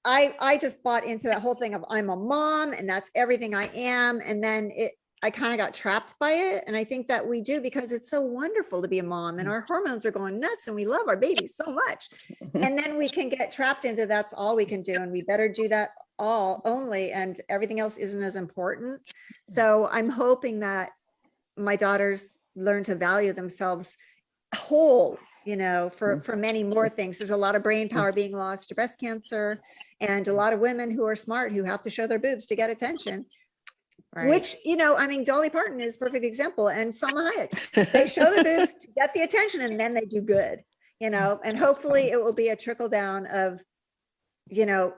I just bought into that whole thing of I'm a mom and that's everything I am. And then I kind of got trapped by it. And I think that we do because it's so wonderful to be a mom and our hormones are going nuts and we love our babies so much. And then we can get trapped into that's all we can do. And we better do that all only, and everything else isn't as important. So I'm hoping that my daughters learn to value themselves whole, you know, for many more things. There's a lot of brain power being lost to breast cancer, and a lot of women who are smart who have to show their boobs to get attention. Right. Which, you know, I mean, Dolly Parton is a perfect example, and Salma Hayek. They show their boobs to get the attention, and then they do good, you know, and hopefully it will be a trickle down of, you know,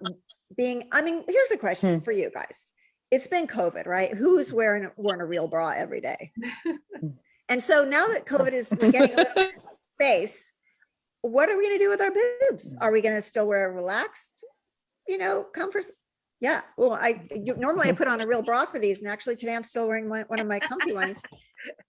being, I mean, here's a question for you guys. It's been COVID, right? Who's wearing a real bra every day? And so now that COVID is getting a little space, what are we going to do with our boobs? Are we going to still wear a relaxed, you know, comfort? Yeah. Well, normally I put on a real bra for these, and actually today I'm still wearing one of my comfy ones.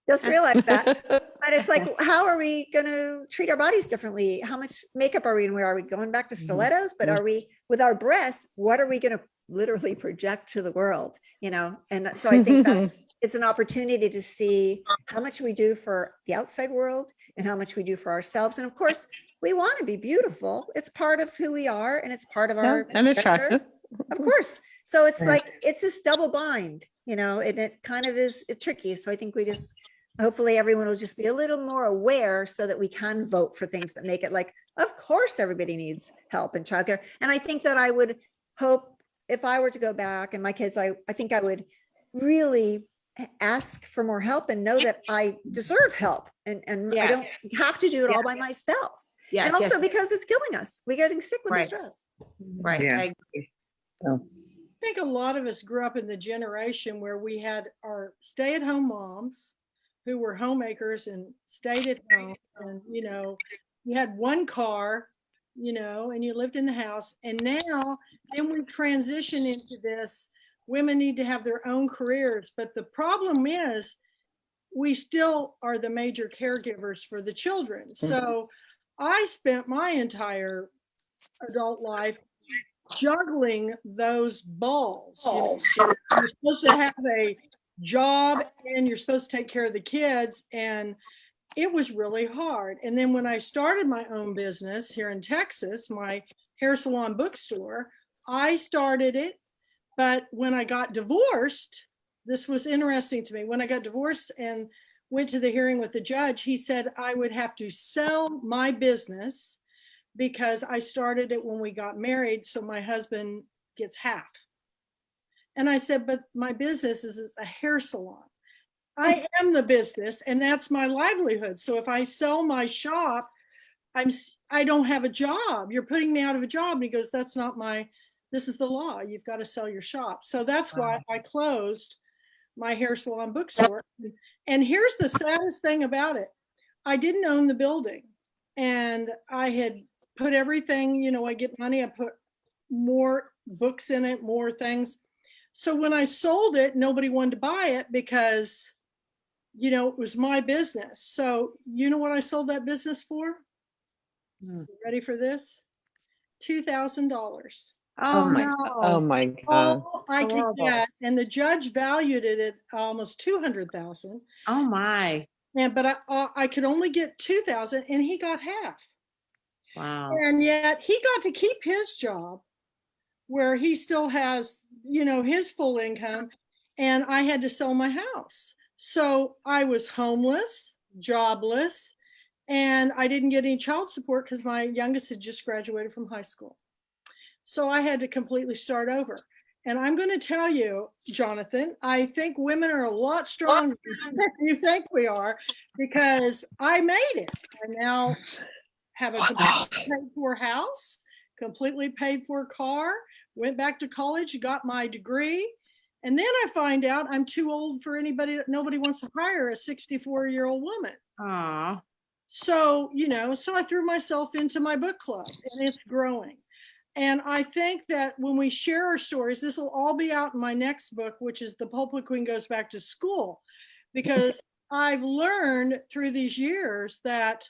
Just realized that. But it's like, how are we going to treat our bodies differently? How much makeup are we going to wear? Are we going back to stilettos? But are we, with our breasts, what are we going to literally project to the world, you know? And so I think it's an opportunity to see how much we do for the outside world and how much we do for ourselves. And of course, we want to be beautiful. It's part of who we are, and it's part of our
and attractive.
Of course. So it's like, it's this double bind, you know, and it kind of is tricky. So I think we just, hopefully everyone will just be a little more aware so that we can vote for things that make it like, of course, everybody needs help in childcare. And I think that I would hope, if I were to go back and my kids, I think I would really ask for more help and know that I deserve help, and I don't have to do it all by myself.
Yes,
and also because it's killing us. We're getting sick with the stress.
Right.
Yeah.
I agree.
I think a lot of us grew up in the generation where we had our stay-at-home moms who were homemakers and stayed at home, and, you know, you had one car, you know, and you lived in the house. And now, then we transition into this, women need to have their own careers. But the problem is we still are the major caregivers for the children. So I spent my entire adult life juggling those balls. You know, you're supposed to have a job and you're supposed to take care of the kids, and it was really hard. And then when I started my own business here in Texas, my hair salon bookstore, I started it. But when I got divorced, this was interesting to me. When I got divorced and went to the hearing with the judge, he said I would have to sell my business because I started it when we got married, so my husband gets half. And I said, but my business is a hair salon. I am the business, and that's my livelihood. So if I sell my shop, I don't have a job. You're putting me out of a job. And he goes, that's not this is the law. You've got to sell your shop. So that's why I closed my hair salon bookstore. And here's the saddest thing about it. I didn't own the building, and I had put everything, you know, I get money, I put more books in it, more things. So when I sold it, nobody wanted to buy it because, you know, it was my business. So you know what I sold that business for? You ready for this? $2,000.
Oh my
Oh my God.
All I could get, and the judge valued it at almost $200,000.
Oh my.
But I could only get $2,000, and he got half.
Wow.
And yet he got to keep his job where he still has, you know, his full income, and I had to sell my house. So I was homeless, jobless, and I didn't get any child support because my youngest had just graduated from high school. So I had to completely start over. And I'm going to tell you, Jonathan, I think women are a lot stronger than you think we are, because I made it. I now have a completely paid for house, completely paid for car, went back to college, got my degree. And then I find out I'm too old for anybody, nobody wants to hire a 64-year-old woman.
Aw.
So, so I threw myself into my book club, and it's growing. And I think that when we share our stories, this will all be out in my next book, which is The Pulpwood Queen Goes Back to School, because I've learned through these years that,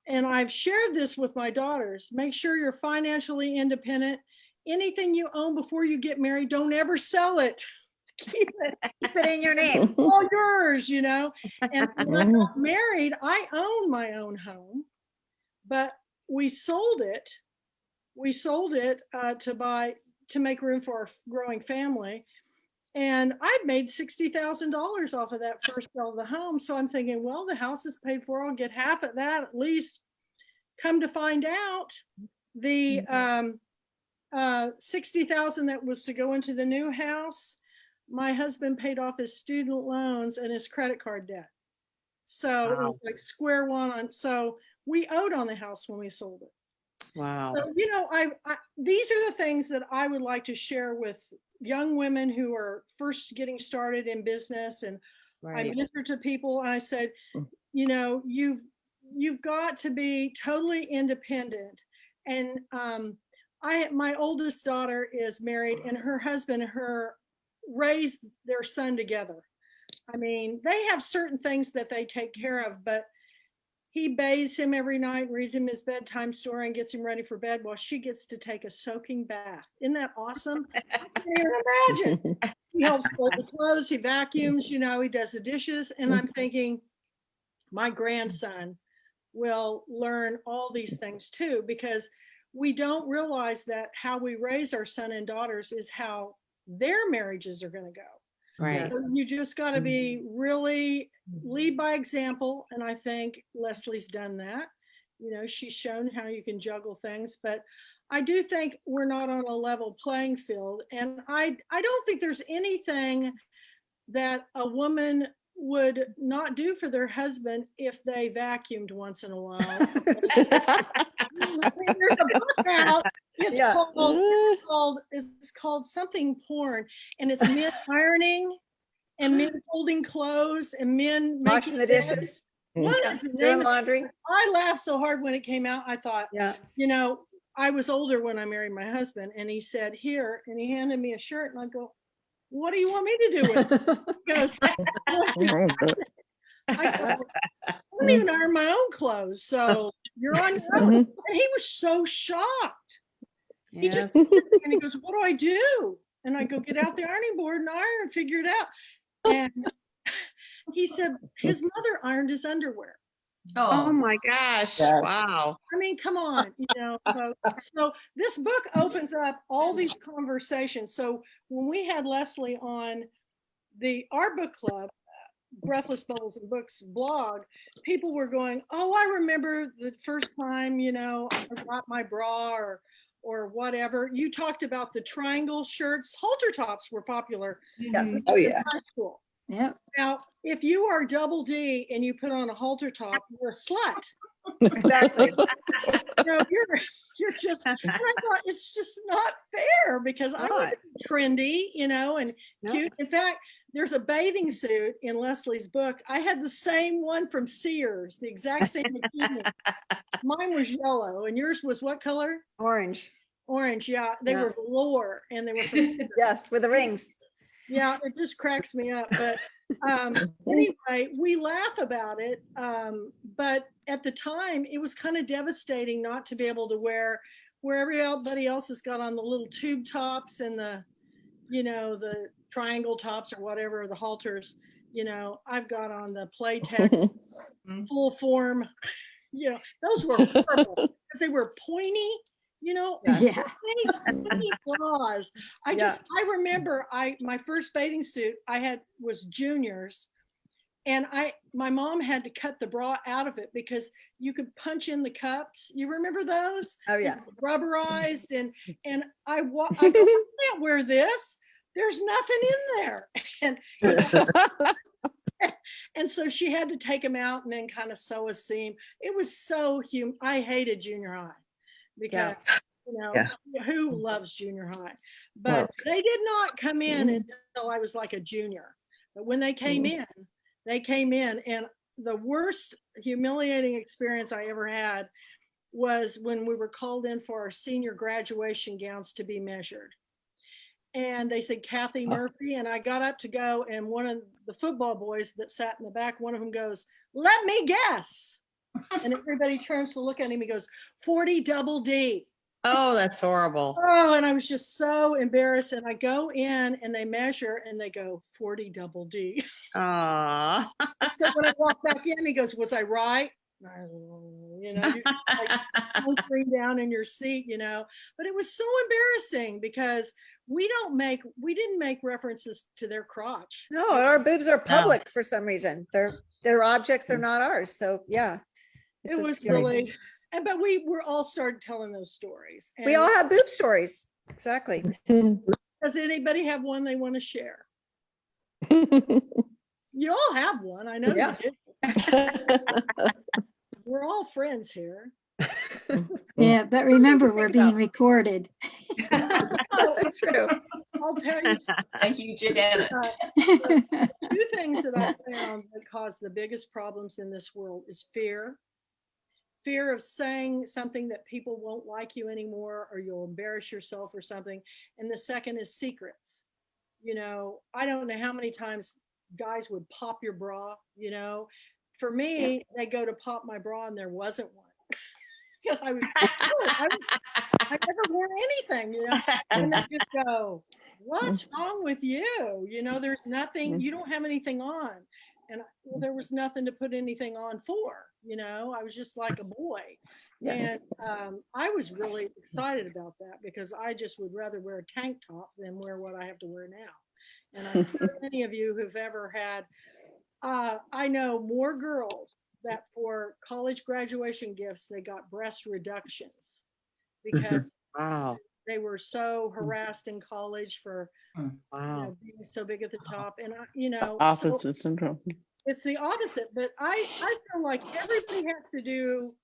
and I've shared this with my daughters, make sure you're financially independent. Anything you own before you get married, don't ever sell it. Keep
it in your name.
All yours, And when I got married, I owned my own home, but we sold it. We sold it to make room for our growing family. And I'd made $60,000 off of that first sale of the home. So I'm thinking, well, the house is paid for. I'll get half of that at least. Come to find out, the $60,000 that was to go into the new house, my husband paid off his student loans and his credit card debt. So it was like square one on. So we owed on the house when we sold it.
Wow.
So, these are the things that I would like to share with young women who are first getting started in business. And I mentor to people, and I said, you've got to be totally independent. And my oldest daughter is married, and her husband and her raised their son together. I mean, they have certain things that they take care of, but he bathes him every night, reads him his bedtime story, and gets him ready for bed while she gets to take a soaking bath. Isn't that awesome? I can't even imagine. He helps fold the clothes, he vacuums, he does the dishes. And I'm thinking, my grandson will learn all these things too, because we don't realize that how we raise our son and daughters is how their marriages are going to go.
Right.
So you just got to be really lead by example. And I think Leslie's done that. She's shown how you can juggle things, but I do think we're not on a level playing field. And I don't think there's anything that a woman would not do for their husband if they vacuumed once in a while. There's a book out. It's called something porn, and it's men ironing and men folding clothes and men
washing the dishes.
What is the name?
Doing laundry.
I laughed so hard when it came out. I thought, I was older when I married my husband, and he said, "Here," and he handed me a shirt, and I go, "What do you want me to do with it?" He goes, I don't even iron my own clothes, so you're on your own. And he was so shocked. He just and he goes, "What do I do?" And I go, "Get out the ironing board and iron and figure it out." And he said his mother ironed his underwear.
Oh my gosh. Wow.
I mean, come on, so this book opens up all these conversations. So when we had Leslie on our book club, Breathless Bubbles and Books blog, people were going, "Oh, I remember the first time, I got my bra or whatever." You talked about the triangle shirts. Halter tops were popular.
Yes.
Oh, yeah.
High school.
Yeah.
Now, if you are double D and you put on a halter top, you're a slut.
Exactly.
You're just, I thought it's just not fair, because I want to be trendy, and cute. In fact, there's a bathing suit in Leslie's book. I had the same one from Sears, the exact same bikini. Mine was yellow, and yours was what color?
Orange.
Orange, yeah. They were velour, and they were from
Yes, with the rings.
Yeah, it just cracks me up. But anyway, we laugh about it. But at the time, it was kind of devastating not to be able to wear where everybody else has got on the little tube tops and the triangle tops or whatever, the halters. I've got on the Playtex full form. Those were horrible because they were pointy. Pointy claws. I remember my first bathing suit I had was juniors, And my mom had to cut the bra out of it because you could punch in the cups. You remember those?
Oh, yeah.
Rubberized. And I go, I can't wear this. There's nothing in there. And so she had to take them out and then kind of sew a seam. It was so I hated junior high because, who loves junior high? But they did not come in until I was like a junior. But when they came in, and the worst humiliating experience I ever had was when we were called in for our senior graduation gowns to be measured. And they said, Kathy Murphy, and I got up to go, and one of the football boys that sat in the back, one of them goes, let me guess. And everybody turns to look at him. He goes, 40 double D.
Oh, that's horrible.
Oh, and I was just so embarrassed. And I go in and they measure and they go 40 double D.
Aww.
So when I walk back in, he goes, was I right? You know, you're like hunkering down in your seat, you know, but it was so embarrassing because we didn't make references to their crotch.
No, our boobs are public for some reason. They're objects, they're not ours. So yeah.
It was really, but we were all started telling those stories.
We all have boob stories. Exactly.
Does anybody have one they want to share? You all have one. I know you do. We're all friends here.
Yeah, but remember, we're being recorded.
Oh, it's true. I'll tell you.
Thank you, Janet.
Two things that I found that cause the biggest problems in this world is fear. Fear of saying something that people won't like you anymore, or you'll embarrass yourself or something. And the second is secrets. You know, I don't know how many times guys would pop your bra, you know. For me, they go to pop my bra and there wasn't one. Because I never wore anything, you know. And they just go, what's wrong with you? You know, there's nothing, you don't have anything on. And well, there was nothing to put anything on for, you know. I was just like a boy. Yes. And I was really excited about that because I just would rather wear a tank top than wear what I have to wear now. And I'm sure many of you who've ever had, I know more girls that for college graduation gifts, they got breast reductions because they were so harassed in college for you know, being so big at the top. And, you know,
opposite syndrome.
It's the opposite, but I feel like everybody has to do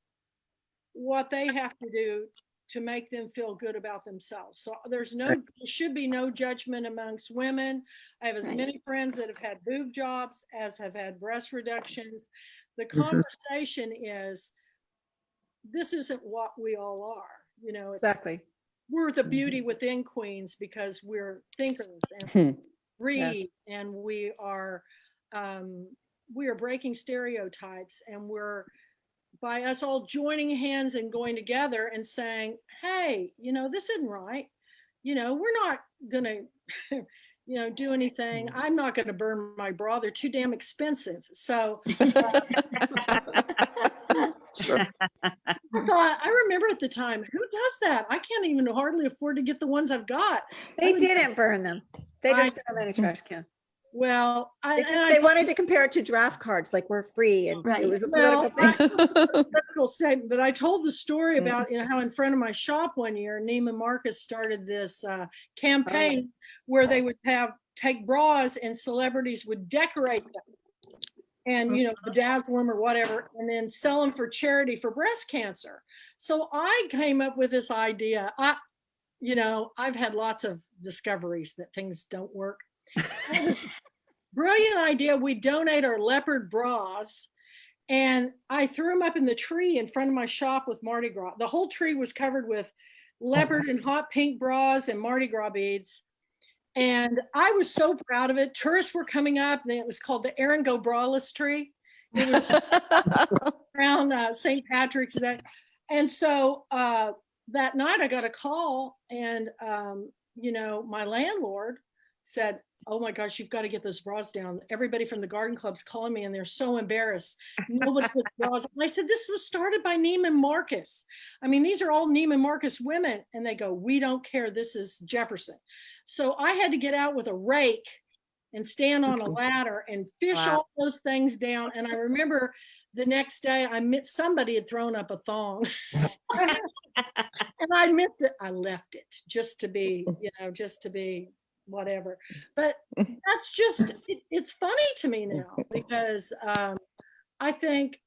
what they have to do to make them feel good about themselves. So there should be no judgment amongst women. I have as many friends that have had boob jobs as have had breast reductions. The conversation is, this isn't what we all are, you know. Exactly. We're the beauty within Queens because we're thinkers and read and we are breaking stereotypes, and we're, by us all joining hands and going together and saying, hey, you know, this isn't right. You know, we're not gonna, you know, do anything. I'm not gonna burn my bra. They're too damn expensive. So I remember at the time, who does that? I can't even hardly afford to get the ones I've got.
They didn't burn them. They just threw them in a trash can.
Well,
they wanted to compare it to draft cards, like we're free, and it was a political thing.
Political statement. But I told the story about, you know, how in front of my shop one year, Neiman Marcus started this campaign where they would take bras and celebrities would decorate them and, you know, bedazzle them or whatever, and then sell them for charity for breast cancer. So I came up with this idea. You know, I've had lots of discoveries that things don't work. Brilliant idea. We donate our leopard bras, and I threw them up in the tree in front of my shop with Mardi Gras. The whole tree was covered with leopard and hot pink bras and Mardi Gras beads. And I was so proud of it. Tourists were coming up, and it was called the Aaron Go Braless tree. It was around St. Patrick's Day. And so that night I got a call, and you know, my landlord said, oh my gosh, you've got to get those bras down. Everybody from the garden club's calling me and they're so embarrassed. Nobody puts bras. And I said, this was started by Neiman Marcus. I mean, these are all Neiman Marcus women. And they go, we don't care. This is Jefferson. So I had to get out with a rake and stand on a ladder and fish
Wow.
all those things down. And I remember the next day somebody had thrown up a thong and I missed it. I left it just to be, just to be whatever. But that's just, it's funny to me now because I think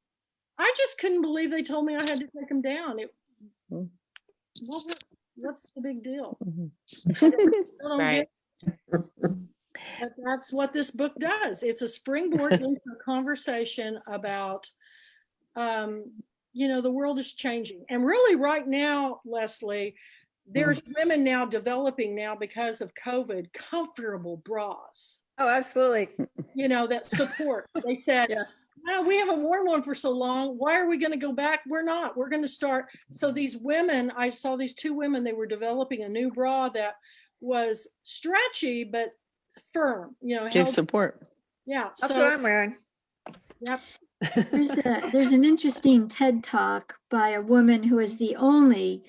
I just couldn't believe they told me I had to take them down. What's the big deal? I don't
Right.
get it. But that's what this book does. It's a springboard into a conversation about, the world is changing. And really right now, Leslie, there's women now developing now because of COVID, comfortable bras,
Oh, absolutely.
that support. They said,
Yes.
"No, we haven't worn one for so long. Why are we going to go back? We're not. We're going to start." So these women, I saw these two women, they were developing a new bra that was stretchy, but firm,
Give
held.
support.
Yeah.
That's
So,
what I'm wearing.
yep.
There's an interesting TED talk by a woman who is the only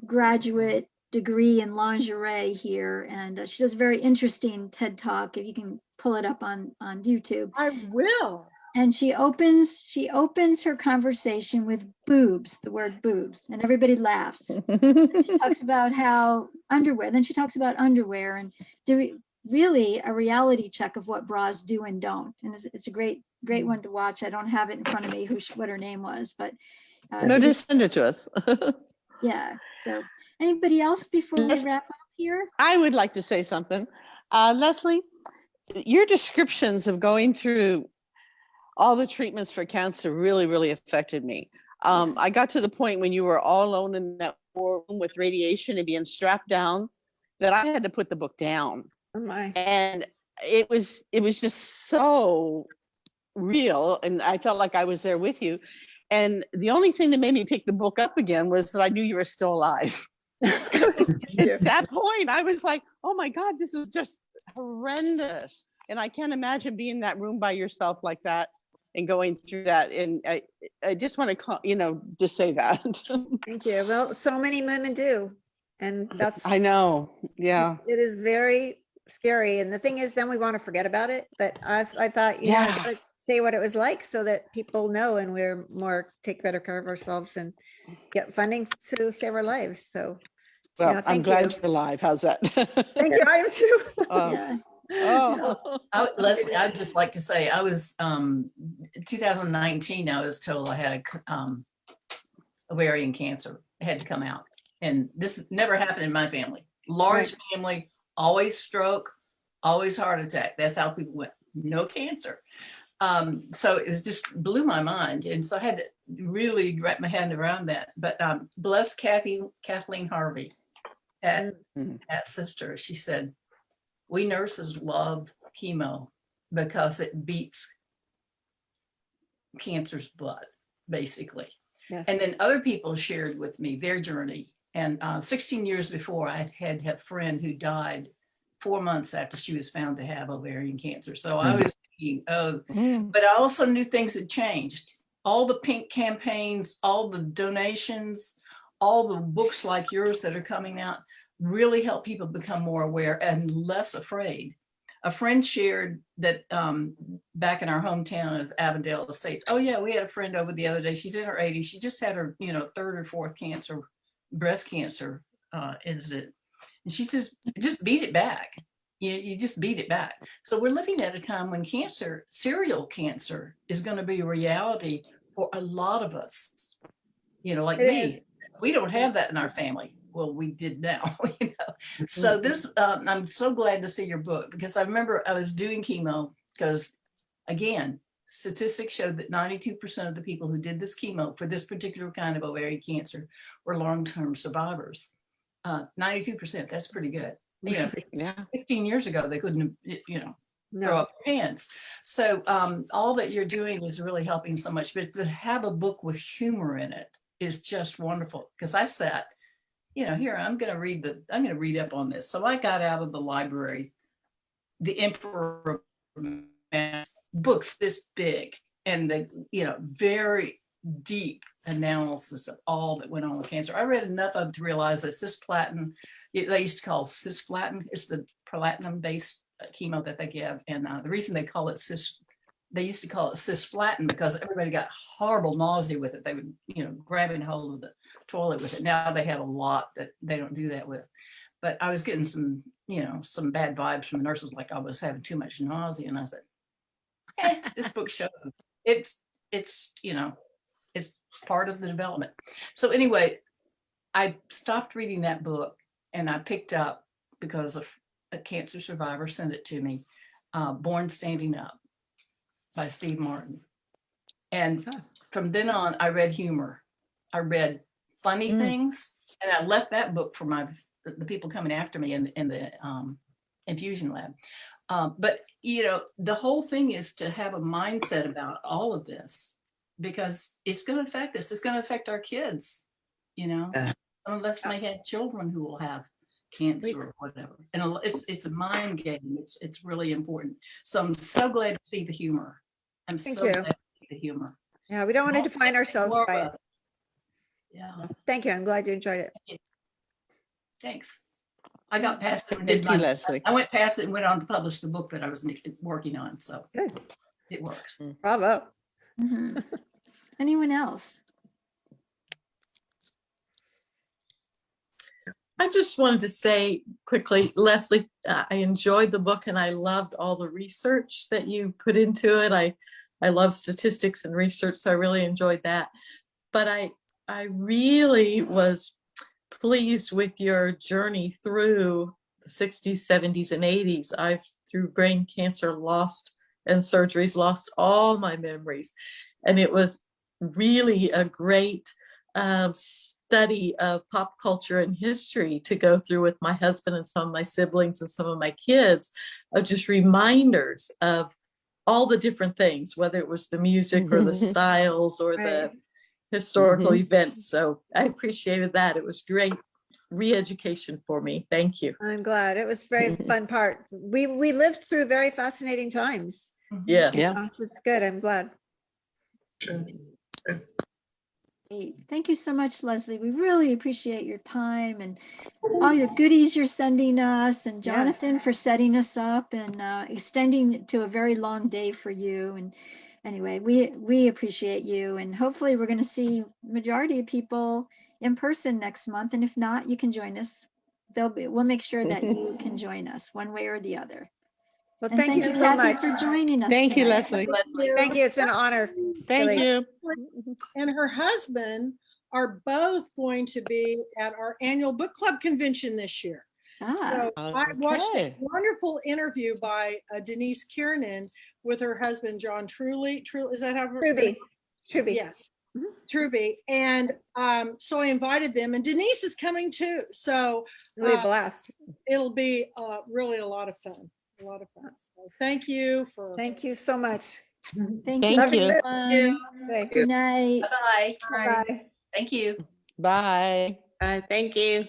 graduate degree in lingerie here, and she does a very interesting TED talk. If you can pull it up on YouTube.
I will.
And she opens her conversation with boobs, the word boobs, and everybody laughs. She talks about how underwear. Then she talks about underwear and really a reality check of what bras do and don't. And it's a great one to watch. I don't have it in front of me what her name was, but
No, just send it to us.
yeah. So anybody else before we
Yes.
wrap up here?
I would like to say something. Leslie, your descriptions of going through all the treatments for cancer really, really affected me. I got to the point when you were all alone in that room with radiation and being strapped down that I had to put the book down.
Oh my.
And it was just so real. And I felt like I was there with you. And the only thing that made me pick the book up again was that I knew you were still alive. At that point, I was like, oh my God, this is just horrendous. And I can't imagine being in that room by yourself like that and going through that. And I just want to, just say that.
Thank you. Well, so many women do. And that's,
I know. Yeah.
it is very scary. And the thing is, then we want to forget about it. But I thought, I
Yeah.
gotta say what it was like so that people know and we're take better care of ourselves and get funding to save our lives. So,
Well,
yeah,
I'm
thank
glad
you.
you're alive. How's that?
Thank you. I am too.
Yeah.
Oh.
Leslie, I'd just like to say, I was 2019. I was told I had ovarian cancer. It had to come out, and this never happened in my family. Large family, always stroke, always heart attack. That's how people went. No cancer. So it was just blew my mind, and so I had to really wrap my head around that. But bless Kathleen Harvey, at sister. She said, "We nurses love chemo because it beats cancer's blood, basically."
Yes.
And then other people shared with me their journey. And 16 years before, I had a friend who died 4 months after she was found to have ovarian cancer. So I was thinking, but I also knew things had changed. All the pink campaigns, all the donations, all the books like yours that are coming out really help people become more aware and less afraid. A friend shared that back in our hometown of Avondale Estates. Oh yeah, we had a friend over the other day. She's in her 80s. She just had her, third or fourth breast cancer incident. And she just beat it back. You just beat it back. So we're living at a time when serial cancer is going to be a reality for a lot of us. Like
It
me,
is.
we don't have that in our family. Well, we did now, So this, I'm so glad to see your book, because I remember I was doing chemo because, again, statistics showed that 92% of the people who did this chemo for this particular kind of ovarian cancer were long-term survivors. 92%, that's pretty good.
Yeah.
15 years ago, they couldn't, throw
No.
up their hands. So all that you're doing is really helping so much, but to have a book with humor in it is just wonderful. Because I've sat, here, I'm going to read up on this. So I got out of the library, The Emperor books this big, and the, very deep analysis of all that went on with cancer. I read enough of it to realize that cisplatin, they used to call cisplatin, it's the platinum-based chemo that they give. And the reason they call it they used to call it cisplatin because everybody got horrible nausea with it. They would, grabbing hold of the toilet with it. Now they have a lot that they don't do that with. But I was getting some bad vibes from the nurses, like I was having too much nausea. And I said, this book shows it's part of the development. So anyway, I stopped reading that book and I picked up, because a cancer survivor sent it to me, Born Standing Up by Steve Martin. And from then on, I read humor. I read funny things, and I left that book for the people coming after me in the infusion lab. But the whole thing is to have a mindset about all of this, because it's going to affect us. It's going to affect our kids. Some of us may have children who will have cancer or whatever, and it's a mind game. It's really important. So I'm so glad to see the humor. I'm
Thank
so
you.
glad to see the humor.
Yeah, we don't want to define ourselves by it.
Yeah.
Thank you. I'm glad you enjoyed it.
Thanks. I got past it.
Thank you, Leslie.
I went past it and went on to publish the book that I was working on. So
Good.
it works.
Bravo.
Mhm. Anyone else?
I just wanted to say quickly, Leslie, I enjoyed the book and I loved all the research that you put into it. I love statistics and research, so I really enjoyed that. But I really was pleased with your journey through the 60s, 70s, and 80s. I've, through brain cancer and surgeries, lost all my memories. And it was really a great study of pop culture and history to go through with my husband and some of my siblings and some of my kids, of just reminders of all the different things, whether it was the music or the styles or the historical events. So I appreciated that. It was great re-education for me. Thank you.
I'm glad. It was a very fun part. We lived through very fascinating times.
Yes.
Yeah.
It's good. I'm glad.
Great. Thank you so much, Leslie. We really appreciate your time and all the goodies you're sending us, and Jonathan for setting us up and extending it to a very long day for you. And anyway, we appreciate you, and hopefully we're going to see majority of people in person next month. And if not, you can join us. We'll make sure that you can join us one way or the other.
Well,
And
thank you so
Kathy,
much.
for joining us.
Thank you,
tonight.
Leslie.
Thank you. It's been an honor.
Thank
Really.
you.
And her husband are both going to be at our annual book club convention this year. So I watched a
Okay.
wonderful interview by Denise Kiernan with her husband, John Truby. Is that how?
Truby.
Yes. Truby. And so I invited them, and Denise is coming too. So
It'll be a blast.
it'll be really a lot of fun. A lot of fun. So thank you for.
Thank you so much.
Thank
Thank
you.
you.
everyone. Good night.
Bye.
Bye.
Thank you.
Bye.
Thank you.